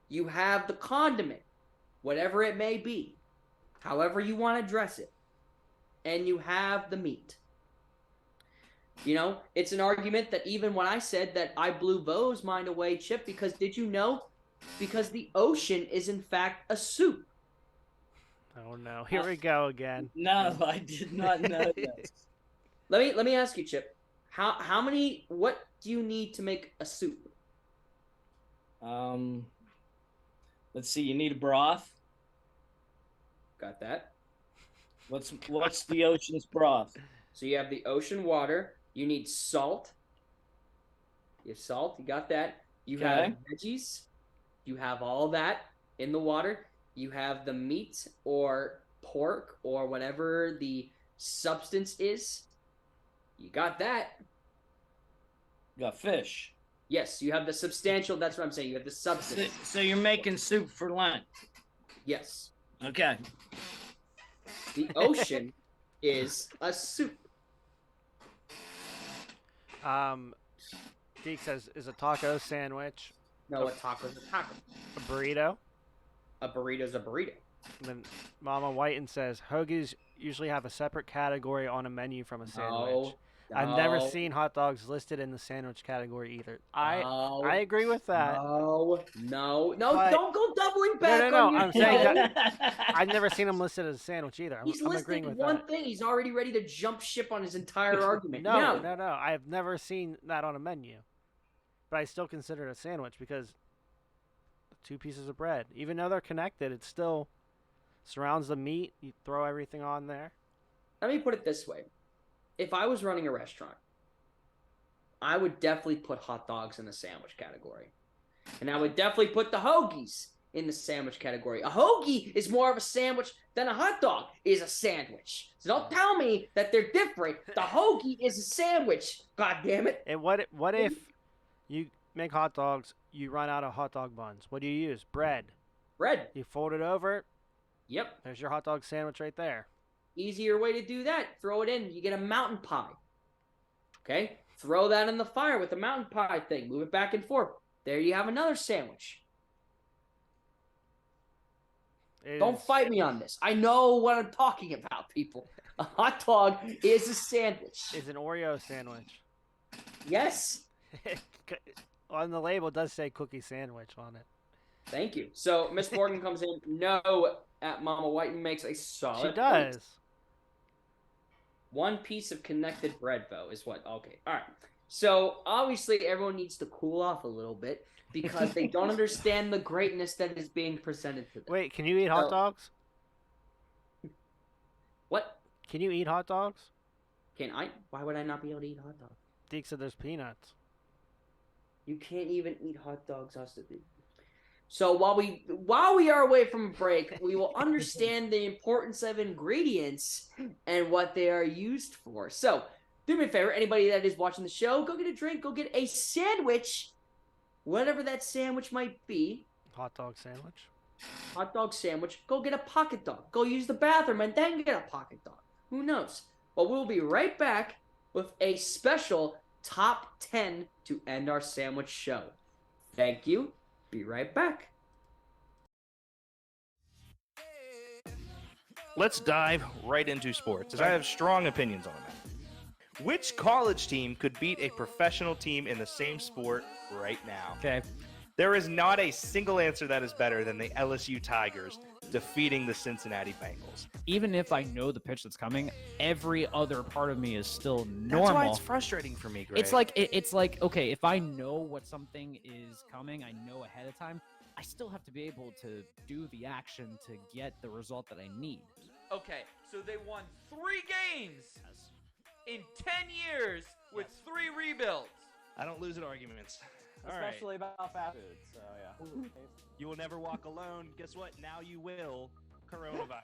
You have the condiment, whatever it may be, however you want to dress it. And you have the meat. You know, it's an argument that even when I said that I blew Vo's mind away, Chip, because did you know? Because the ocean is in fact a soup. Oh no, here we go again. No, I did not know this. Let me ask you, Chip. What do you need to make a soup? Let's see, you need a broth. Got that. What's the ocean's broth? So you have the ocean water. You need salt. You have salt. You got that. You have veggies. You have all that in the water. You have the meat or pork or whatever the substance is. You got that. You got fish. Yes, you have the substantial. That's what I'm saying. You have the substance. So you're making soup for Lent. Yes. Okay. The ocean is a soup. Deke says, is a taco sandwich? No, a taco's a taco. A burrito? A burrito's a burrito. And then Mama Whiten says, hoagies usually have a separate category on a menu from a sandwich. No, I've never seen hot dogs listed in the sandwich category either. I agree with that. No, But, don't go doubling back no, on your I'm saying point. that I've never seen them listed as a sandwich either. He's I'm agreeing listed with one that. thing. He's already ready to jump ship on his entire argument. No. I've never seen that on a menu. But I still consider it a sandwich because 2 pieces of bread. Even though they're connected, it still surrounds the meat. You throw everything on there. Let me put it this way. If I was running a restaurant, I would definitely put hot dogs in the sandwich category. And I would definitely put the hoagies in the sandwich category. A hoagie is more of a sandwich than a hot dog is a sandwich. So don't tell me that they're different. The hoagie is a sandwich. God damn it. And what if you make hot dogs, you run out of hot dog buns? What do you use? Bread. Bread. You fold it over. Yep. There's your hot dog sandwich right there. Easier way to do that. Throw it in. You get a mountain pie. Okay? Throw that in the fire with the mountain pie thing. Move it back and forth. There you have another sandwich. Don't fight me on this. I know what I'm talking about, people. A hot dog is a sandwich. It's an Oreo sandwich. Yes. On the label, it does say cookie sandwich on it. Thank you. So Miss Morgan comes in. No, at Mama Whiten makes a solid She does. point. 1 piece of connected bread, though, is what? Okay. All right. So obviously everyone needs to cool off a little bit because they don't understand the greatness that is being presented to them. Wait, can you eat hot dogs? What? Can you eat hot dogs? Can I? Why would I not be able to eat hot dogs? Deke said there's peanuts. You can't even eat hot dogs, Austin. So while we are away from a break, we will understand the importance of ingredients and what they are used for. So do me a favor, anybody that is watching the show, go get a drink, go get a sandwich, whatever that sandwich might be. Hot dog sandwich. Hot dog sandwich. Go get a pocket dog. Go use the bathroom and then get a pocket dog. Who knows? But we'll be right back with a special top 10 to end our sandwich show. Thank you. Be right back. Let's dive right into sports, as I have strong opinions on that. Which college team could beat a professional team in the same sport right now? Okay. There is not a single answer that is better than the LSU Tigers defeating the Cincinnati Bengals. Even if I know the pitch that's coming, every other part of me is still normal. That's why it's frustrating for me, Greg. It's like okay, if I know what something is coming, I know ahead of time. I still have to be able to do the action to get the result that I need. Okay, so they won 3 games in 10 years with 3 rebuilds. I don't lose at arguments. All Especially about fast food, so yeah. You will never walk alone. Guess what? Now you will. Coronavirus.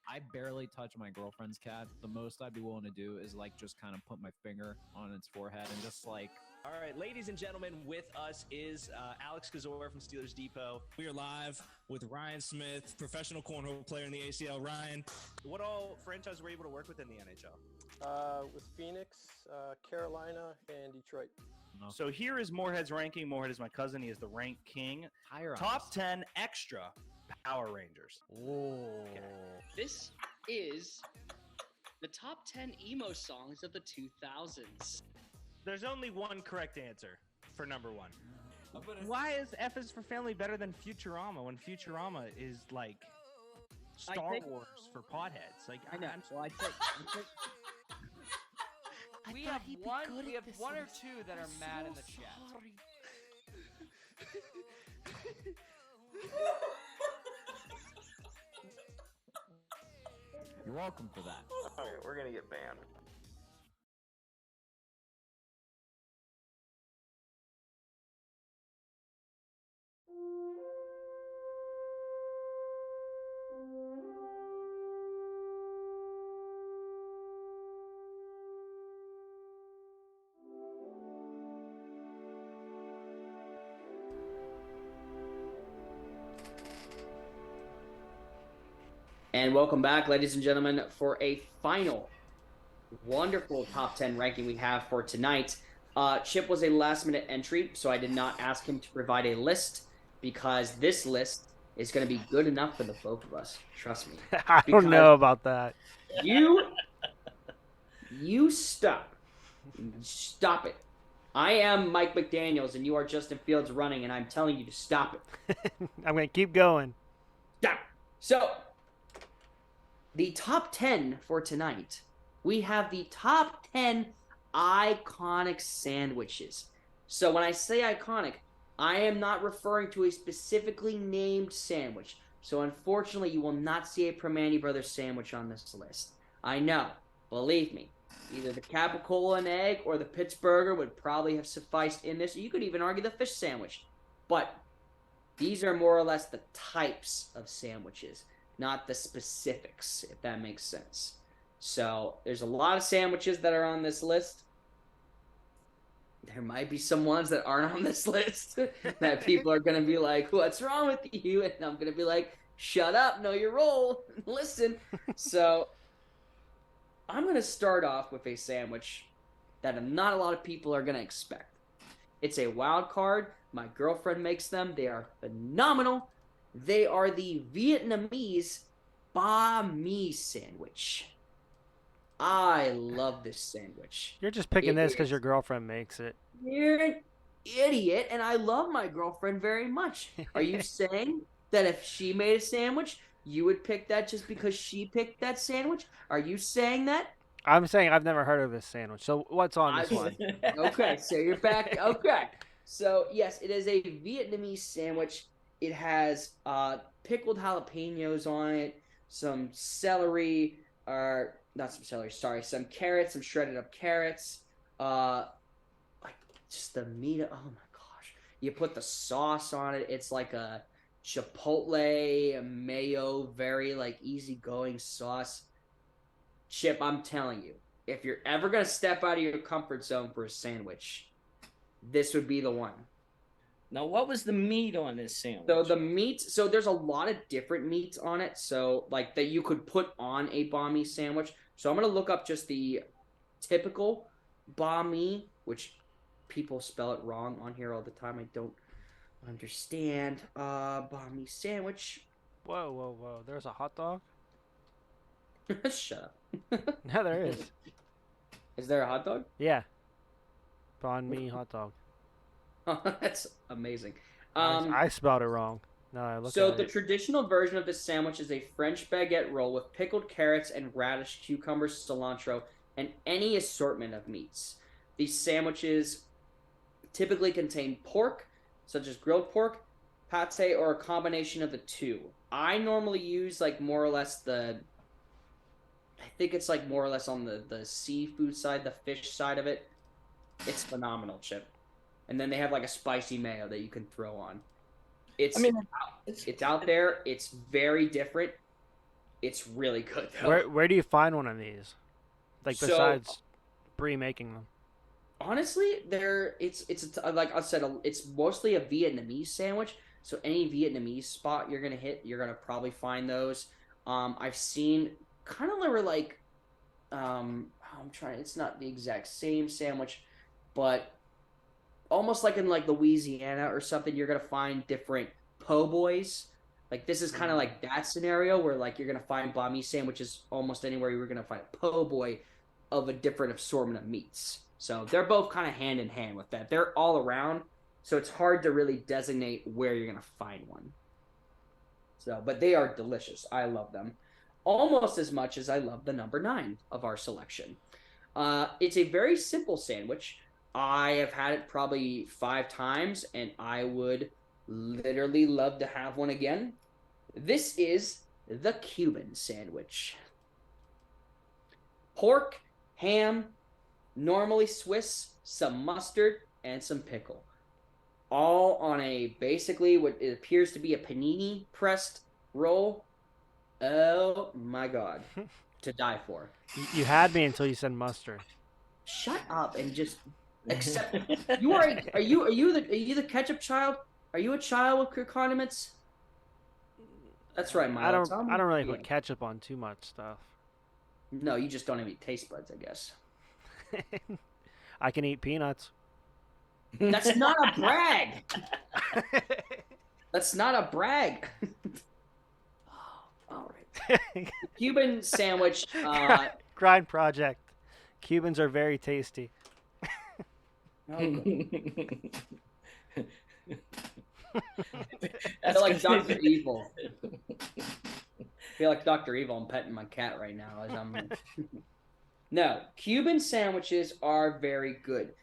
I barely touch my girlfriend's cat. The most I'd be willing to do is like just kind of put my finger on its forehead and just like. All right, ladies and gentlemen, with us is Alex Kazor from Steelers Depot. We are live with Ryan Smith, professional cornhole player in the ACL. Ryan, what all franchise were you able to work with in the NHL? With Phoenix, Carolina, and Detroit. No. So here is Moorhead's ranking. Moorhead is my cousin. He is the rank king. Higher on Top this. 10 extra Power Rangers. Oh. This is the top 10 emo songs of the 2000s. There's only one correct answer for number 1. Why is F is for Family better than Futurama when Futurama is like Star Wars for potheads? Like I know. So I think We have one or two that are mad in the chat. You're welcome for that. Okay, we're gonna get banned. And welcome back, ladies and gentlemen, for a final wonderful top 10 ranking we have for tonight. Chip was a last-minute entry, so I did not ask him to provide a list because this list is going to be good enough for the both of us. Trust me. I don't know about that. You stop. Stop it. I am Mike McDaniels, and you are Justin Fields running, and I'm telling you to stop it. I'm going to keep going. Stop. So, the top 10 for tonight, we have the top 10 iconic sandwiches. So when I say iconic, I am not referring to a specifically named sandwich. So unfortunately, you will not see a Primanti Brothers sandwich on this list. I know. Believe me. Either the Capicola and egg or the Pittsburgher would probably have sufficed in this. You could even argue the fish sandwich. But these are more or less the types of sandwiches, not the specifics, if that makes sense. So there's a lot of sandwiches that are on this list. There might be some ones that aren't on this list that people are going to be like, what's wrong with you? And I'm going to be like, shut up, know your role, listen. So I'm going to start off with a sandwich that not a lot of people are going to expect. It's a wild card. My girlfriend makes them. They are phenomenal. They are the Vietnamese banh mi sandwich. I love this sandwich. You're just picking this because your girlfriend makes it. You're an idiot, and I love my girlfriend very much. Are you saying that if she made a sandwich, you would pick that just because she picked that sandwich? Are you saying that? I'm saying I've never heard of this sandwich. So what's on this one? Okay, so you're back. Okay. So, yes, it is a Vietnamese sandwich. It has pickled jalapenos on it, some celery, or not some celery, sorry, some carrots, some shredded up carrots, like just the meat. Oh my gosh. You put the sauce on it. It's like a chipotle, mayo, very like easygoing sauce. Chip, I'm telling you, if you're ever going to step out of your comfort zone for a sandwich, this would be the one. Now, what was the meat on this sandwich? So the meat, so there's a lot of different meats on it. So like that you could put on a banh mi sandwich. So I'm going to look up just the typical banh mi, which people spell it wrong on here all the time. I don't understand. Banh mi sandwich. Whoa. There's a hot dog? Shut No, there is. up. Is there a hot dog? Yeah. Banh mi hot dog. That's amazing. I spelled it wrong. No, I look So at the it. traditional version of this sandwich is a French baguette roll with pickled carrots and radish, cucumbers, cilantro, and any assortment of meats. These sandwiches typically contain pork, such as grilled pork, pate, or a combination of the two. I normally use like more or less I think it's like more or less on the seafood side, the fish side of it. It's phenomenal, Chip. And then they have like a spicy mayo that you can throw on. It's out there. It's very different. It's really good though. Where do you find one of these? Like besides Brie making them? Honestly, it's like I said, it's mostly a Vietnamese sandwich. So any Vietnamese spot you're gonna hit, you're gonna probably find those. I've seen kind of like I'm trying. It's not the exact same sandwich, but almost like in like Louisiana or something, you're gonna find different po' boys. Like this is kind of like that scenario where like you're gonna find banh mi sandwiches almost anywhere you're gonna find a po' boy of a different assortment of meats. So they're both kind of hand in hand with that. They're all around, so it's hard to really designate where you're gonna find one. So, but they are delicious. I love them almost as much as I love the number 9 of our selection. It's a very simple sandwich. I have had it probably 5 times, and I would literally love to have one again. This is the Cuban sandwich. Pork, ham, normally Swiss, some mustard, and some pickle. All on a basically what it appears to be a panini pressed roll. Oh my god. To die for. You had me until you said mustard. Shut up and just accept. Are you the ketchup child? Are you a child with your condiments? That's right, Miles. I don't really put ketchup on too much stuff. No, you just don't have any taste buds, I guess. I can eat peanuts. That's not a brag. That's not a brag. All right. Cuban sandwich. Grind project. Cubans are very tasty. I feel like Dr. Evil. I feel like Dr. Evil. I'm petting my cat right now as I'm. No, Cuban sandwiches are very good.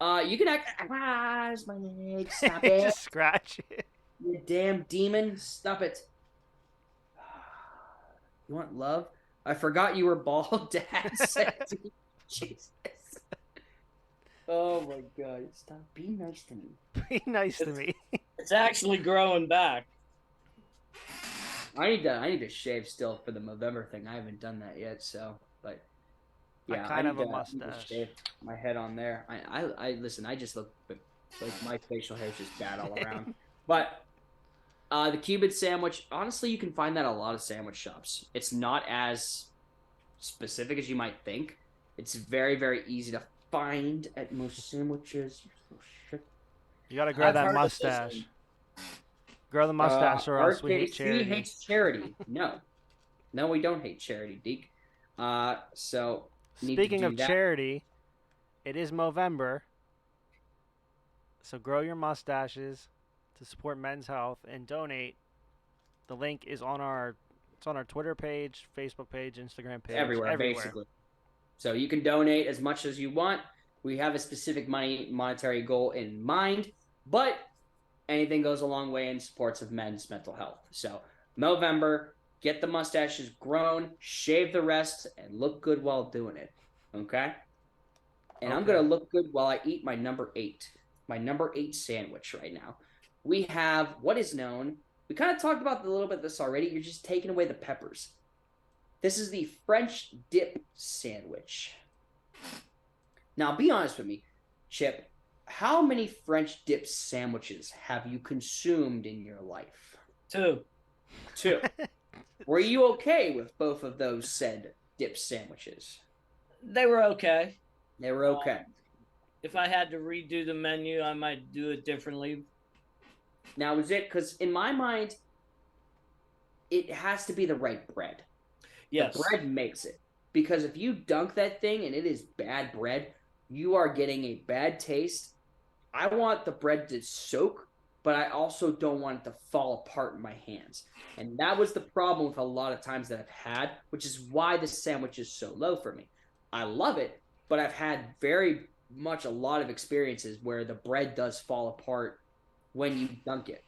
You can act. It's my leg. Stop it. Just scratch it. You damn demon. Stop it. You want love? I forgot you were bald, Dad said. Jesus. Oh my god. Stop. Be nice to me. Be nice to me. It's actually growing back. I need to shave still for the November thing. I haven't done that yet, so but yeah, I have a need to mustache. shave my head on there. I listen. I just look like my facial hair is just bad all around. But the Cuban sandwich, honestly, you can find that at a lot of sandwich shops. It's not as specific as you might think. It's very, very easy to find at most sandwiches. Oh, shit. You gotta grow that mustache. Grow the mustache, or else we hate charity. RKC hates charity. No, we don't hate charity, Deke. So speaking of charity, it is Movember, so grow your mustaches to support men's health and donate. The link is on our Twitter page, Facebook page, Instagram page, everywhere. Basically. So you can donate as much as you want. We have a specific monetary goal in mind, but anything goes a long way in supports of men's mental health. So Movember, get the mustaches grown, shave the rest, and look good while doing it. Okay? And I'm going to look good while I eat my number 8 sandwich right now. We have what is known, we kind of talked about a little bit of this already. You're just taking away the peppers. This is the French dip sandwich. Now, be honest with me, Chip. How many French dip sandwiches have you consumed in your life? 2. Were you okay with both of those said dip sandwiches? They were okay. They were okay. If I had to redo the menu, I might do it differently. Now, is it because in my mind, it has to be the right bread. Yes. The bread makes it. Because if you dunk that thing and it is bad bread, you are getting a bad taste. I want the bread to soak, but I also don't want it to fall apart in my hands. And that was the problem with a lot of times that I've had, which is why the sandwich is so low for me. I love it, but I've had very much a lot of experiences where the bread does fall apart when you dunk it.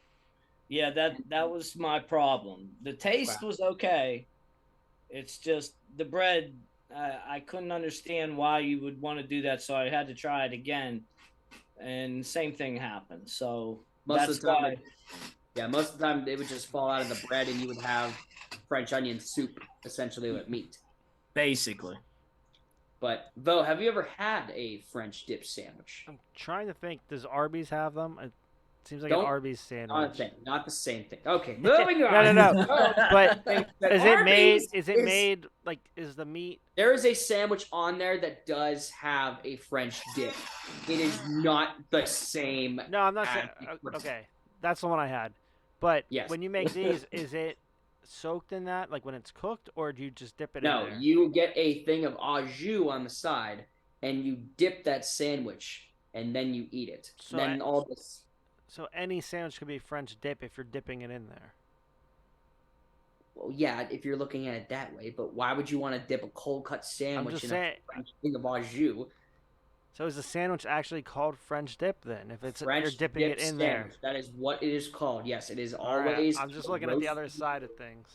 Yeah, that was my problem. The taste was okay. It's just the bread. I couldn't understand why you would want to do that, so I had to try it again, and same thing happened. So Most that's of the time, why. most of the time they would just fall out of the bread, and you would have French onion soup essentially with meat. Basically. But Vo, have you ever had a French dip sandwich? I'm trying to think. Does Arby's have them? It seems like an Arby's sandwich. Not the same thing. Okay, moving No. on. But is it made? Arby's Is it made like? Is the meat? There is a sandwich on there that does have a French dip. It is not the same. No, I'm not saying. Okay, that's the one I had. But yes. When you make these, is it soaked in that, like when it's cooked, or do you just dip it in there? No, you get a thing of au jus on the side, and you dip that sandwich, and then you eat it. So then all this. So any sandwich could be French dip if you're dipping it in there. Well, yeah, if you're looking at it that way, but why would you want to dip a cold cut sandwich in a French thing of au jus? So is the sandwich actually called French dip then? If it's French you're dipping dip it in sandwich. there, that is what it is called. Yes, it is Right. always. I'm just looking at the other side of things.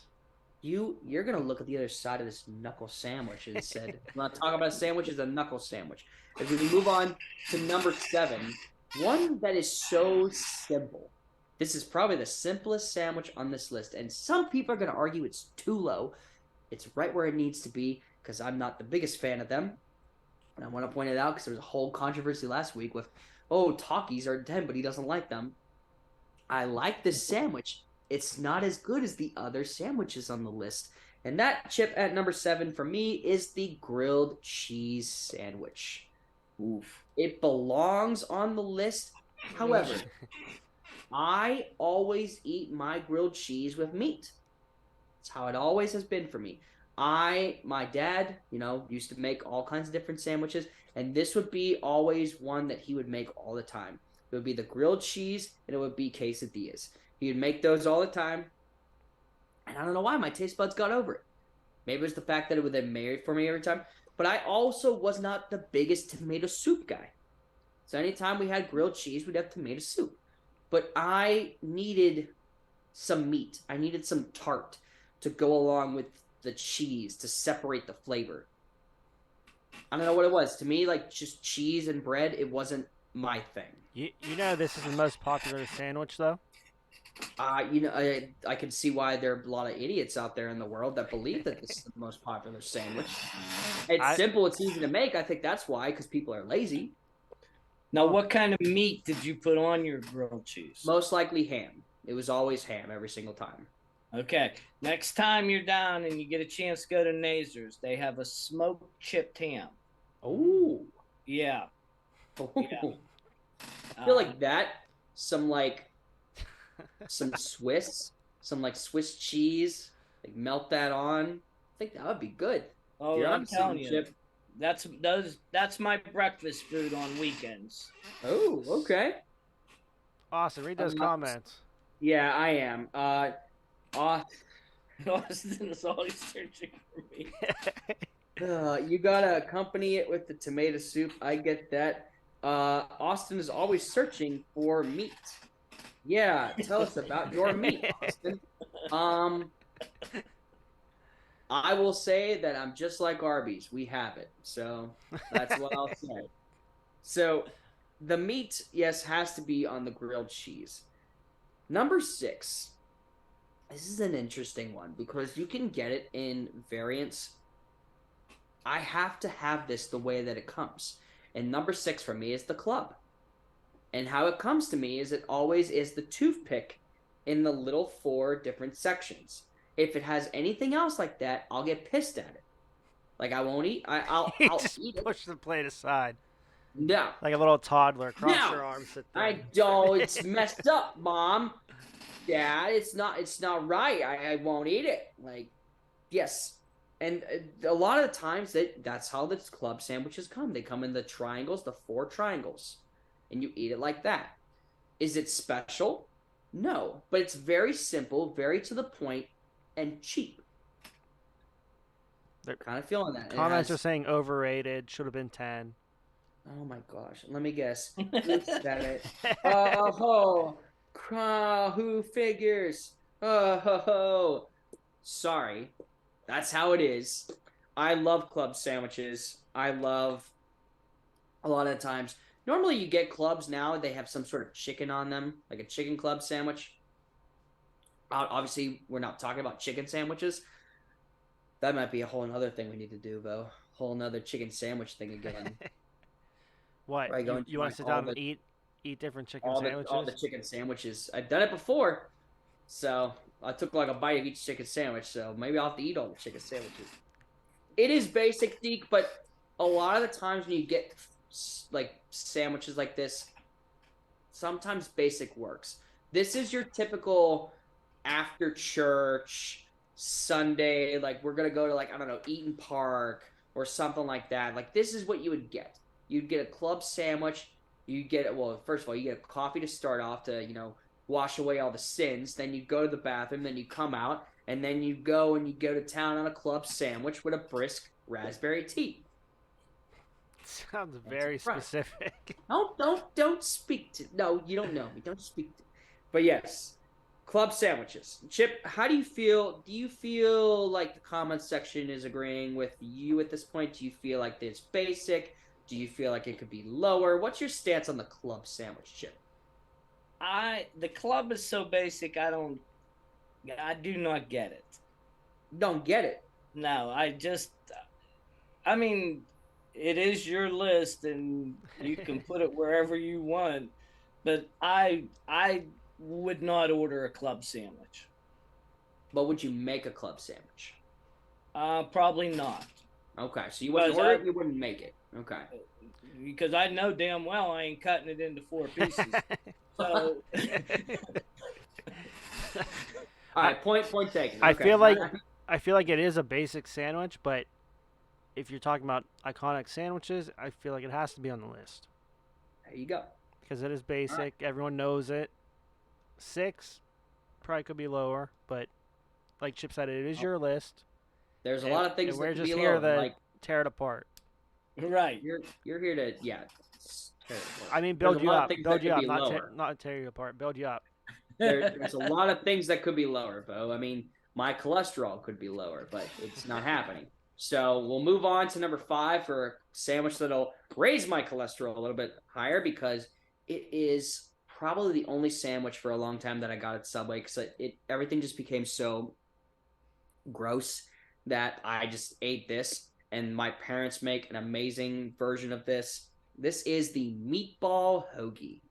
You're gonna look at the other side of this knuckle sandwich and said, "I'm not talking about a sandwich. It's a knuckle sandwich." As we move on to number 7, one that is so simple. This is probably the simplest sandwich on this list, and some people are gonna argue it's too low. It's right where it needs to be because I'm not the biggest fan of them. And I want to point it out because there was a whole controversy last week with, Takis are 10, but he doesn't like them. I like this sandwich. It's not as good as the other sandwiches on the list. And that chip at number 7 for me is the grilled cheese sandwich. Oof. It belongs on the list. However, I always eat my grilled cheese with meat. That's how it always has been for me. My dad, used to make all kinds of different sandwiches, and this would be always one that he would make all the time. It would be the grilled cheese, and it would be quesadillas. He would make those all the time, and I don't know why my taste buds got over it. Maybe it was the fact that it would then married for me every time, but I also was not the biggest tomato soup guy. So anytime we had grilled cheese, we'd have tomato soup. But I needed some meat. I needed some tart to go along with the cheese to separate the flavor. I don't know what it was. To me, like just cheese and bread, it wasn't my thing. You know this is the most popular sandwich though? I can see why there are a lot of idiots out there in the world that believe that this is the most popular sandwich. It's simple, it's easy to make. I think that's why, because people are lazy. Now, what kind of meat did you put on your grilled cheese? Most likely ham. It was always ham every single time. Okay. Next time you're down and you get a chance to go to Nazer's, they have a smoked chipped ham. Oh. Yeah. Yeah. I feel like that, some Swiss cheese, like melt that on. I think that would be good. Oh, I'm telling you. That's my breakfast food on weekends. Oh, okay. Austin, read those comments. Yeah, I am. Austin is always searching for me. You gotta accompany it with the tomato soup. I get that. Austin is always searching for meat. Yeah, tell us about your meat, Austin. I will say that I'm just like Arby's. We have it. So that's what I'll say. So the meat, yes, has to be on the grilled cheese. Number 6. This is an interesting one because you can get it in variants. I have to have this the way that it comes. And number 6 for me is the club. And how it comes to me is it always is the toothpick in the little 4 different sections. If it has anything else like that, I'll get pissed at it. Like I won't eat. You I'll just eat it. push the plate aside No, like a little toddler. Cross No. your arms, sit down. I don't. It's messed up, Mom. Dad, it's not right. I won't eat it. Like, yes. And a lot of the times that's how the club sandwiches come. They come in the triangles, the 4 triangles, and you eat it like that. Is it special? No, but it's very simple, very to the point, and cheap. They're kind of feeling that. Comments are saying overrated. Should have been 10. Oh my gosh. Let me guess. Who said it? Oh, who figures? Oh. Sorry. That's how it is. I love club sandwiches. I love a lot of times. Normally you get clubs now, they have some sort of chicken on them, like a chicken club sandwich. Obviously, we're not talking about chicken sandwiches. That might be a whole nother thing we need to do, though. Whole nother chicken sandwich thing again. What? Right, You want to sit down and eat different chicken sandwiches? All the chicken sandwiches. I've done it before, so I took like a bite of each chicken sandwich, so maybe I'll have to eat all the chicken sandwiches. It is basic, Deke, but a lot of the times when you get like sandwiches like this, sometimes basic works. This is your typical after church Sunday, like we're gonna go to like, I don't know, Eaton Park or something like that. Like this is what you would get. You'd get a club sandwich. You get, well, first of all, you get a coffee to start off to, wash away all the sins. Then you go to the bathroom. Then you come out, and then you go to town on a club sandwich with a brisk raspberry tea. Sounds very specific. Don't speak to. No, you don't know me. Don't speak to. But yes, club sandwiches. Chip, how do you feel? Do you feel like the comment section is agreeing with you at this point? Do you feel like it's basic? Do you feel like it could be lower? What's your stance on the club sandwich, Chip? The club is so basic. I do not get it. Don't get it? No, I mean, it is your list, and you can put it wherever you want. But I would not order a club sandwich. But would you make a club sandwich? Probably not. Okay, so you wouldn't order it, you wouldn't make it. Okay. Because I know damn well I ain't cutting it into 4 pieces. So. All right, point taken. Okay. I feel like it is a basic sandwich, but if you're talking about iconic sandwiches, I feel like it has to be on the list. There you go. Because it is basic. Right. Everyone knows it. 6 probably could be lower, but like Chip said, it is your list. There's a lot of things that we're could just be here lower, to tear it apart. Right. You're here to tear it apart. I mean, build you up, not tear you apart. Build you up. There's a lot of things that could be lower, Bo. I mean, my cholesterol could be lower, but it's not happening. So we'll move on to number 5 for a sandwich that'll raise my cholesterol a little bit higher because it is probably the only sandwich for a long time that I got at Subway because everything just became so gross that I just ate this. And my parents make an amazing version of this. This is the meatball hoagie.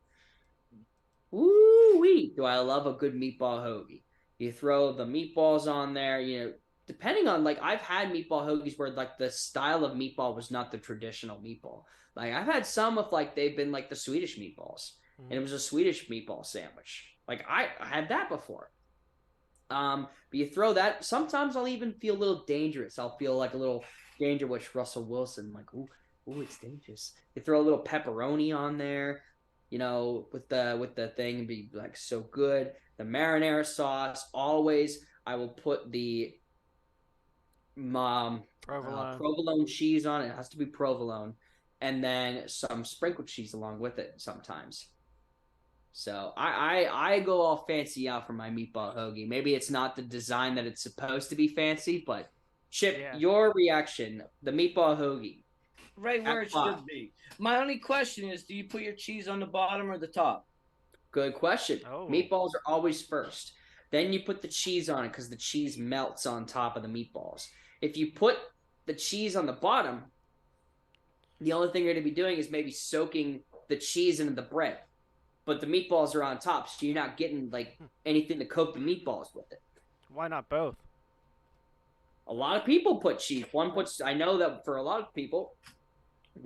Woo-wee! Do I love a good meatball hoagie? You throw the meatballs on there, depending on, like, I've had meatball hoagies where, like, the style of meatball was not the traditional meatball. Like, I've had some of, like, they've been, like, the Swedish meatballs. And it was a Swedish meatball sandwich. Like, I had that before. But you throw that. Sometimes I'll even feel a little dangerous. I'll feel like a little dangerous Russell Wilson. Like, ooh, it's dangerous. You throw a little pepperoni on there, with the thing and be, like, so good. The marinara sauce, always. I will put the provolone cheese on it. It has to be provolone. And then some sprinkled cheese along with it sometimes. So I go all fancy out for my meatball hoagie. Maybe it's not the design that it's supposed to be fancy, but Chip, your reaction, the meatball hoagie. Right where it should be. My only question is, do you put your cheese on the bottom or the top? Good question. Oh. Meatballs are always first. Then you put the cheese on it because the cheese melts on top of the meatballs. If you put the cheese on the bottom, the only thing you're going to be doing is maybe soaking the cheese into the bread. But the meatballs are on top, so you're not getting, like, anything to coat the meatballs with it. Why not both? A lot of people put cheese. I know that for a lot of people,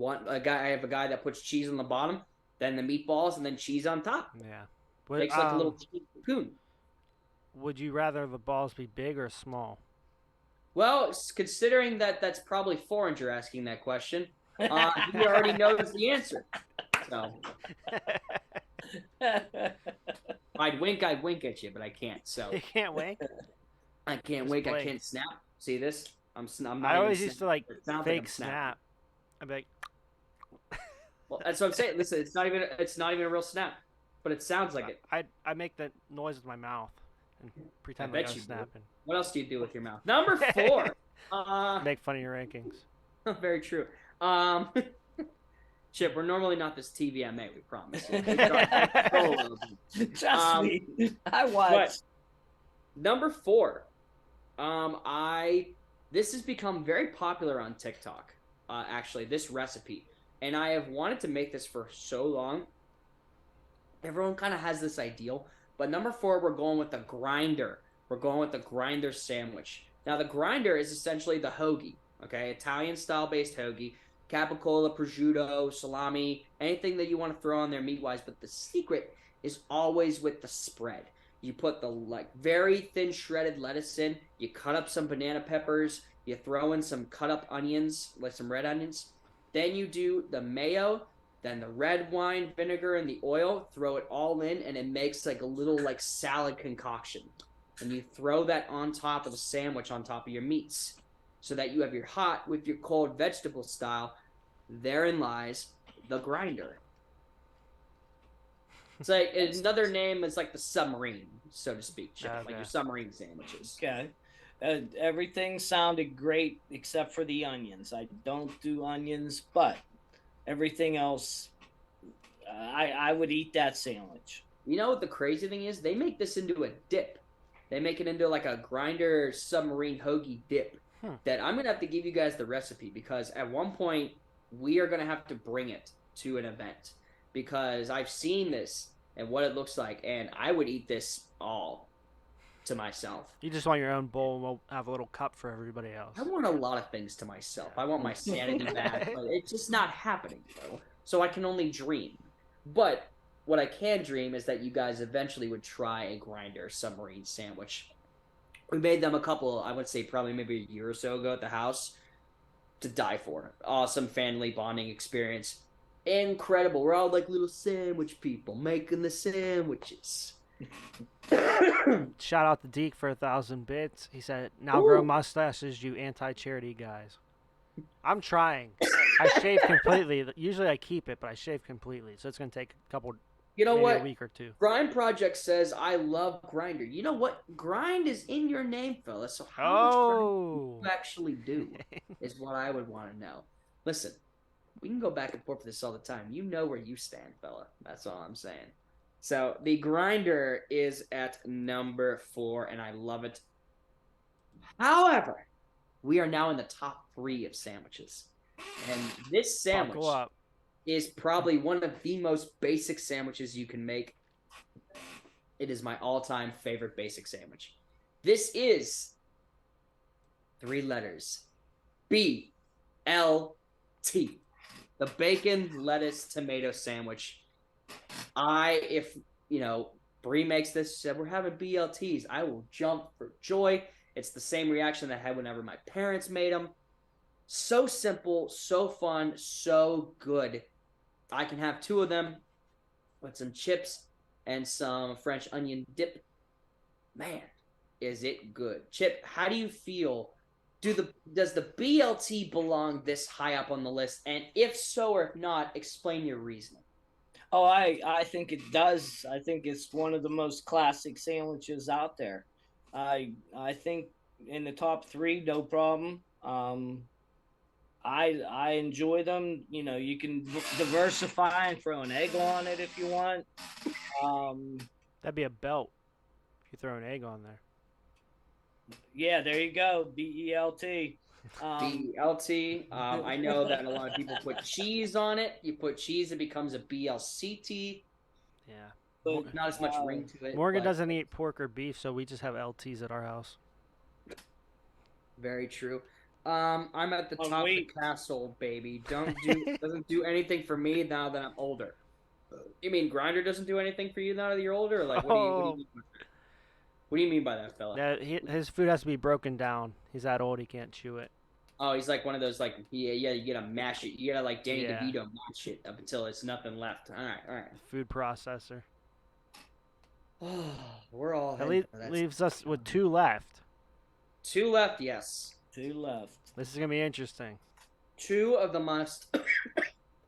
I have a guy that puts cheese on the bottom, then the meatballs, and then cheese on top. Yeah. Makes like a little cheese cocoon. Would you rather the balls be big or small? Well, considering that that's probably Foreigner asking that question, he already knows the answer. So I'd wink at you, but I can't. So You can't wink? I can't Just wink. blink. I can't snap. See this? I'm not. I always even used to like It sounds fake I'm snapping. snap. I'd be like, Well, that's what I'm saying. Listen, it's not even a real snap, but it sounds like it. I make that noise with my mouth and pretend I like bet I'm you do. snapping. What else do you do with your mouth? Number 4. Make fun of your rankings. Very true. Chip, we're normally not this TVMA, we promise. Trust me, I was. But number 4, this has become very popular on TikTok. Actually, this recipe, and I have wanted to make this for so long. Everyone kind of has this ideal, but number 4, we're going with the grinder. We're going with the grinder sandwich. Now, the grinder is essentially the hoagie, okay? Italian-style based hoagie. Capicola, prosciutto, salami, anything that you want to throw on there meat-wise. But the secret is always with the spread. You put the very thin shredded lettuce in. You cut up some banana peppers. You throw in some cut up onions, like some red onions. Then you do the mayo, then the red wine vinegar and the oil. Throw it all in, and it makes like a little salad concoction. And you throw that on top of the sandwich on top of your meats, so that you have your hot with your cold vegetable style. Therein lies the grinder. It's like another name is like the submarine, so to speak, Chip. Okay. Like your submarine sandwiches. Okay. Everything sounded great except for the onions. I don't do onions, but everything else, I would eat that sandwich. You know what the crazy thing is? They make this into a dip. They make it into like a grinder submarine hoagie dip. That I'm going to have to give you guys the recipe, because at one point we are going to have to bring it to an event, because I've seen this and what it looks like, and I would eat this all to myself. You just want your own bowl, and we'll have a little cup for everybody else. I want a lot of things to myself. I want my sanity back, but it's just not happening, though. So I can only dream. But what I can dream is that you guys eventually would try a grinder submarine sandwich. We made them a couple, I would say probably maybe a year or so ago at the house. To die for. Awesome family bonding experience. Incredible. We're all like little sandwich people making the sandwiches. Shout out to Deke for 1,000 bits. He said, "Now grow mustaches, you anti-charity guys." I'm trying. I shave completely. Usually I keep it, but I shave completely. So it's going to take a couple, maybe what? a week or two. Grind Project says, I love Grinder. You know what? Grind is in your name, fella. So how much grind do you actually do is what I would want to know. Listen, we can go back and forth for this all the time. You know where you stand, fella. That's all I'm saying. So the Grinder is at number 4, and I love it. However, we are now in the top 3 of sandwiches. And this sandwich Buckle up. is probably one of the most basic sandwiches you can make. It is my all-time favorite basic sandwich. This is 3 letters. BLT. The bacon, lettuce, tomato sandwich. If Bree makes this, said we're having BLTs, I will jump for joy. It's the same reaction that I had whenever my parents made them. So simple, so fun, so good. I can have 2 of them with some chips and some French onion dip. Man, is it good. Chip, how do you feel? Does the BLT belong this high up on the list? And if so or if not, explain your reasoning. Oh, I think it does. I think it's one of the most classic sandwiches out there. I think in the top 3, no problem. I enjoy them. You can diversify and throw an egg on it if you want. That'd be a belt if you throw an egg on there. Yeah, there you go. BELT. BLT. I know that a lot of people put cheese on it. You put cheese, it becomes a BLCT. Yeah. But not as much ring to it. Morgan doesn't eat pork or beef, so we just have LTs at our house. Very true. I'm at the Oh, top wait. of the castle, baby. Doesn't do anything for me now that I'm older. You mean Grinder doesn't do anything for you now that you're older? Or like, what do you mean by that? What do you mean by that, fella? Yeah, his food has to be broken down. He's that old, he can't chew it. Oh, he's like one of those like yeah, you gotta mash it. You gotta like Danny Yeah. DeVito mash it up until it's nothing left. All right. Food processor. We're all That heading for that. leaves us with 2 left. 2 left, yes. 2 left. This is gonna be interesting. 2 of the most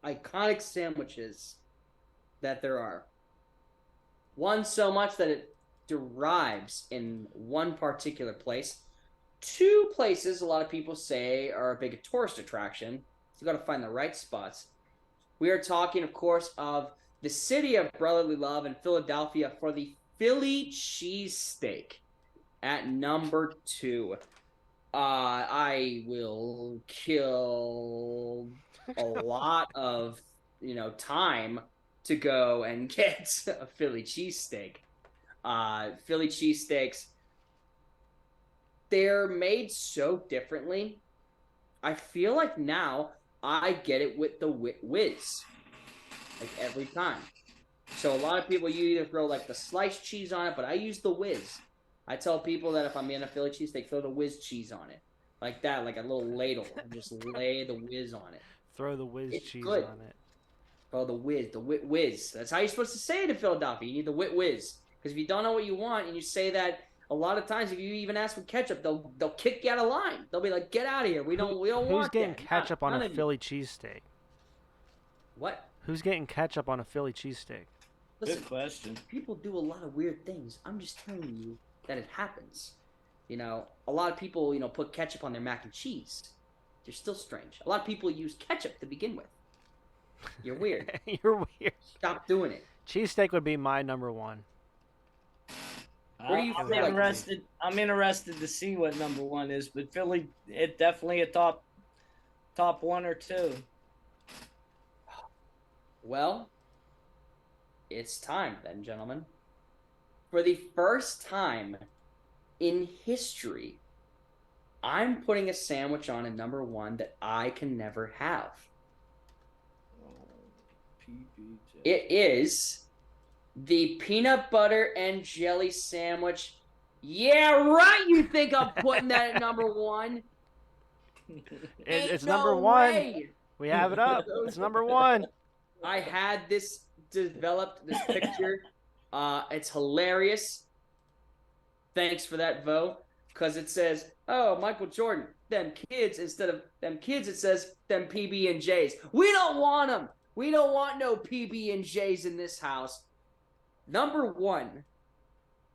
iconic sandwiches that there are. One so much that it derives in one particular place. 2 places a lot of people say are a big tourist attraction. So you got to find the right spots. We are talking, of course, of the city of brotherly love in Philadelphia for the Philly cheesesteak at number 2. I will kill a lot of time to go and get a Philly cheesesteak. Philly cheesesteaks, they're made so differently. I feel like now I get it with the whiz, like every time. So a lot of people, you either throw like the sliced cheese on it, but I use the whiz. I tell people that if I'm in a Philly cheesesteak, throw the whiz cheese on it, like that, like a little ladle, and just lay the whiz on it. Throw the whiz It's cheese good. on it. Oh, the whiz. That's how you're supposed to say it in Philadelphia. You need the whiz. Because if you don't know what you want and you say that, a lot of times if you even ask for ketchup, they'll kick you out of line. They'll be like, "Get out of here. We don't want Who's getting that." ketchup on None a of you. Philly cheesesteak? What? Who's getting ketchup on a Philly cheesesteak? Listen, Good question. people do a lot of weird things. I'm just telling you that it happens. A lot of people, put ketchup on their mac and cheese. They're still strange. A lot of people use ketchup to begin with. You're weird. You're weird. Stop doing it. Cheesesteak would be my number 1. Where do you I'm feel like- interested. I'm interested to see what number 1 is, but Philly, it definitely a top 1 or 2. Well, it's time then, gentlemen. For the first time in history, I'm putting a sandwich on at number 1 that I can never have. It is the peanut butter and jelly sandwich. Yeah, right. You think I'm putting that at number 1? It's no number 1. way. We have it up. It's number 1. I had this developed, this picture. It's hilarious. Thanks for that, Vo. Because it says, "Oh, Michael Jordan, them kids," instead of them kids, it says them PB&Js. We don't want them. We don't want no PB&Js in this house. Number 1,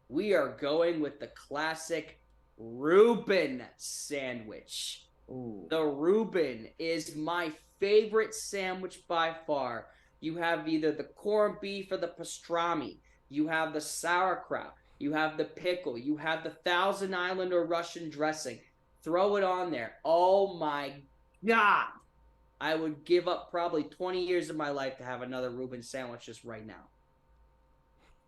we are going with the classic Reuben sandwich. Ooh. The Reuben is my favorite sandwich by far. You have either the corned beef or the pastrami. You have the sauerkraut. You have the pickle. You have the Thousand Island or Russian dressing. Throw it on there. Oh my God. I would give up probably 20 years of my life to have another Reuben sandwich just right now.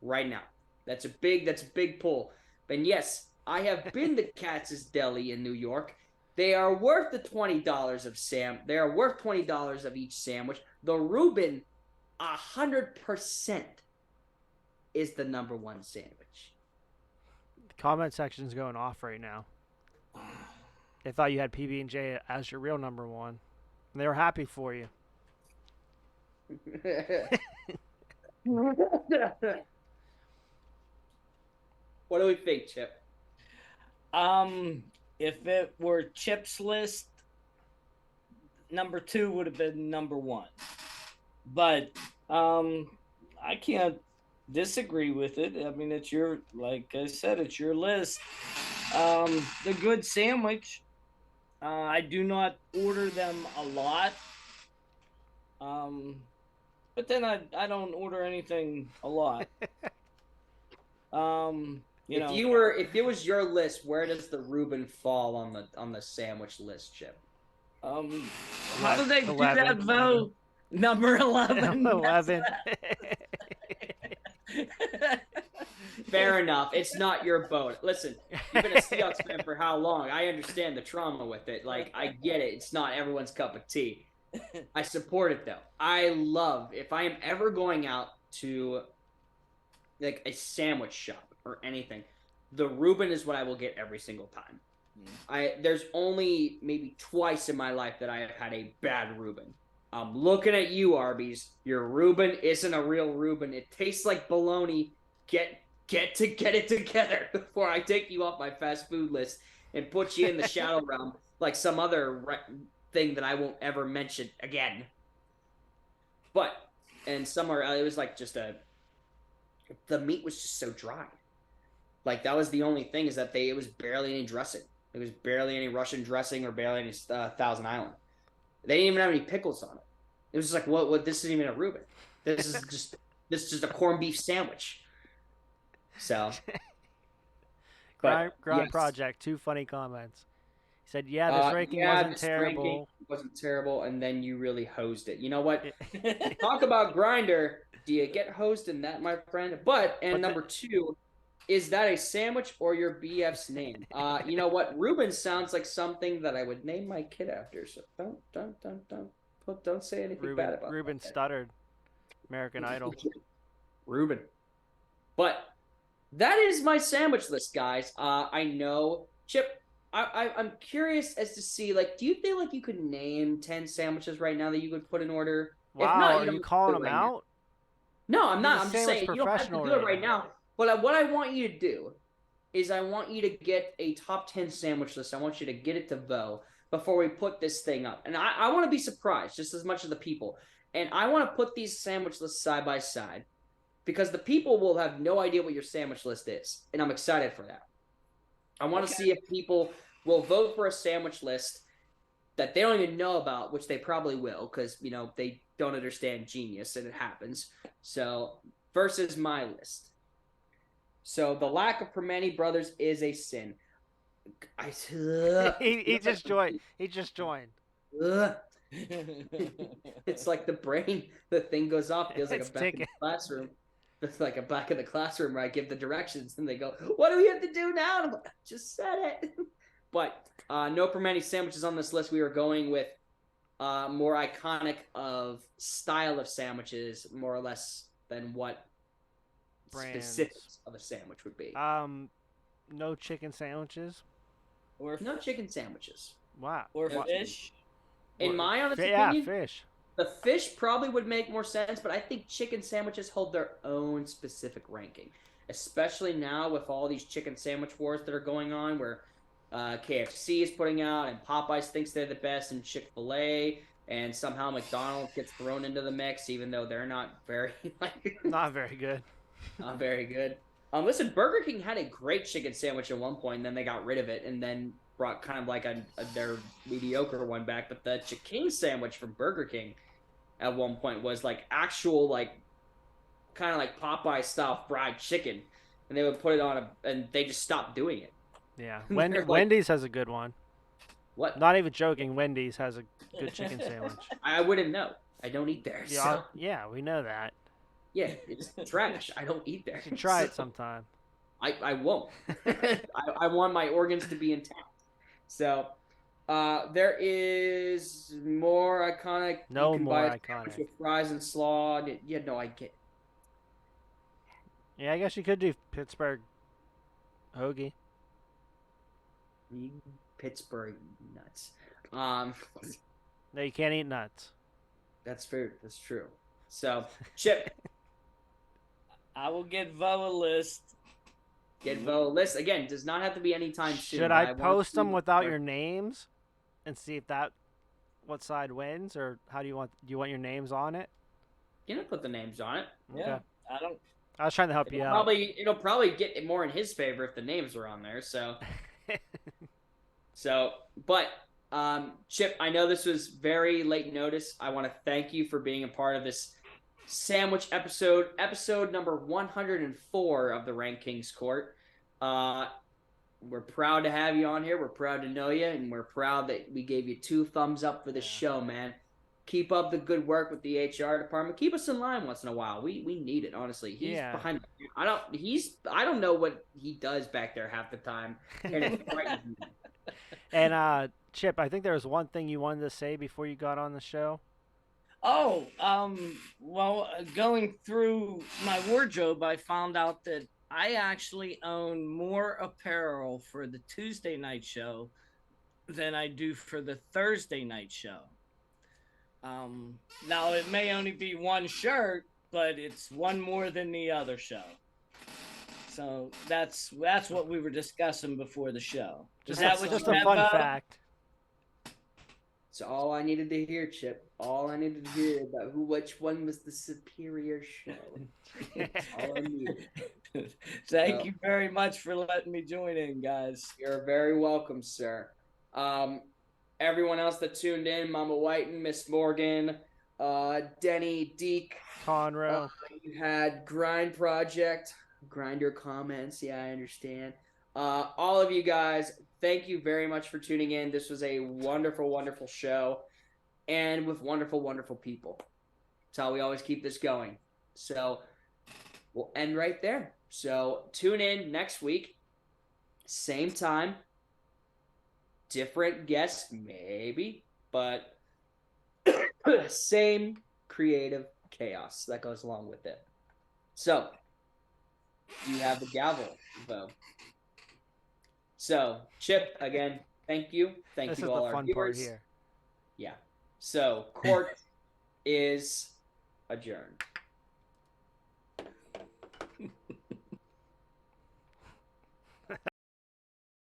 Right now. That's a big pull. And yes, I have been to Katz's Deli in New York. They are worth the $20 of They are worth $20 of each sandwich. The Reuben, 100% is the number 1 sandwich. The comment section's going off right now. They thought you had PB&J as your real number 1. And they were happy for you. What do we think, Chip? If it were Chip's list, number 2 would have been number 1. But I can't disagree with it. I mean, it's your, like I said, it's your list. The good sandwich. I do not order them a lot. But then I don't order anything a lot. If it was your list, where does the Reuben fall on the sandwich list, Chip? How do they do that, Vo? Number 11. 11. Fair enough. It's not your boat. Listen, you've been a Seahawks fan for how long? I understand the trauma with it. Like, I get it. It's not everyone's cup of tea. I support it, though. I love, if I am ever going out to, like, a sandwich shop or anything, the Reuben is what I will get every single time. There's only maybe twice in my life that I have had a bad Reuben. I'm looking at you, Arby's. Your Reuben isn't a real Reuben. It tastes like bologna. Get it together before I take you off my fast food list and put you in the shadow realm like some other thing that I won't ever mention again. But, and somewhere, it was like just the meat was just so dry. Like, that was the only thing, is that it was barely any dressing. There was barely any Russian dressing or barely any Thousand Island. They didn't even have any pickles on it. It was just like, what? This isn't even a Reuben. This is just a corned beef sandwich. So, Grind yes. Project, 2 funny comments. He said, "Yeah, this ranking wasn't terrible. Ranking wasn't terrible, and then you really hosed it. You know what? Talk about Grinder. Do you get hosed in that, my friend? But number 2, is that a sandwich or your BF's name? You know what? Reuben sounds like something that I would name my kid after. So don't say anything bad about Reuben that. stuttered. American Idol. Reuben. But that is my sandwich list, guys. I know, Chip. I'm curious as to see, like, do you feel like you could name 10 sandwiches right now that you could put in order? Wow, if not, are you calling them out? No, I'm not. He's a I'm just sandwich saying you don't have to do professional it right now. But what I want you to do is I want you to get a top 10 sandwich list. I want you to get it to Vo before we put this thing up. And I want to be surprised just as much as the people. And I want to put these sandwich lists side by side because the people will have no idea what your sandwich list is. And I'm excited for that. I want to see if people will vote for a sandwich list that they don't even know about, which they probably will because, you know, they don't understand genius and it happens. So, versus my list. So, the lack of Permane brothers is a sin. He just joined. He just joined. It's like the brain, the thing goes off, feels like a It's back in the ticking. classroom. It's like a back in the classroom where I give the directions and they go, what do we have to do now? And I'm like, I just said it. But no Permane sandwiches on this list. We are going with more iconic of style of sandwiches, more or less than what Brands. specifics of a sandwich would be. No chicken sandwiches. Or No chicken sandwiches. Wow. Or No fish. In my honest Yeah, opinion, fish. the fish probably would make more sense, but I think chicken sandwiches hold their own specific ranking, especially now with all these chicken sandwich wars that are going on, where KFC is putting out and Popeyes thinks they're the best, and Chick-fil-A, and somehow McDonald's gets thrown into the mix, even though they're not very Not very good. not very good. Listen, Burger King had a great chicken sandwich at one point, and then they got rid of it, and then brought kind of like their mediocre one back. But the chicken sandwich from Burger King at one point was like actual, like, kind of like Popeye style fried chicken, and they would put it on and they just stopped doing it. Yeah. Like- Wendy's has a good one. What? Not even joking. Wendy's has a good chicken sandwich. I wouldn't know. I don't eat there. Yeah, So, yeah, we know that. yeah, it's trash. I don't eat there. You should try it So, sometime. I won't. I want my organs to be intact. So, there is more iconic. No you can more buy a iconic. sandwich with fries and slaw. Yeah, no, I get. Yeah, I guess you could do Pittsburgh hoagie. Pittsburgh nuts. No, you can't eat nuts. That's fair. That's true. So, Chip, I will get Vo a list. get Vo a list again. Does not have to be anytime soon. Should but I want post to- them without your names and see if what side wins, or how do you want your names on it? You know, put the names on it. Yeah, Okay. I don't. I was trying to help you out. It'll probably get it more in his favor if the names are on there. So, but Chip, I know this was very late notice. I want to thank you for being a part of this sandwich episode number 104 of the RankKing's Court. We're proud to have you on here. We're proud to know you, and we're proud that we gave you 2 thumbs up for this show, man. Keep up the good work with the HR department. Keep us in line once in a while. We need it, honestly. He's behind. I don't know what he does back there half the time, and it frightens me. And Chip, I think there was one thing you wanted to say before you got on the show. Oh, well, going through my wardrobe, I found out that I actually own more apparel for the Tuesday night show than I do for the Thursday night show. Now it may only be one shirt, but it's one more than the other show. So that's what we were discussing before the show. Is that what just you a meant, fun Bo? fact? It's all I needed to hear, Chip. All I needed to hear about which one was the superior show. That's all I needed. Thank you very much for letting me join in, guys. You're very welcome, sir. Everyone else that tuned in, Mama Whiten, Miss Morgan, Denny, Deke, Conroe. You had Grind Project, Grinder comments. Yeah, I understand. All of you guys, thank you very much for tuning in. This was a wonderful, wonderful show, and with wonderful, wonderful people. That's how we always keep this going. So we'll end right there. So tune in next week, same time, different guests maybe, but same creative chaos that goes along with it. So you have the gavel, Bo. So Chip, again, thank you. Thank you to all our viewers. This is the fun part here. Yeah. So court is adjourned.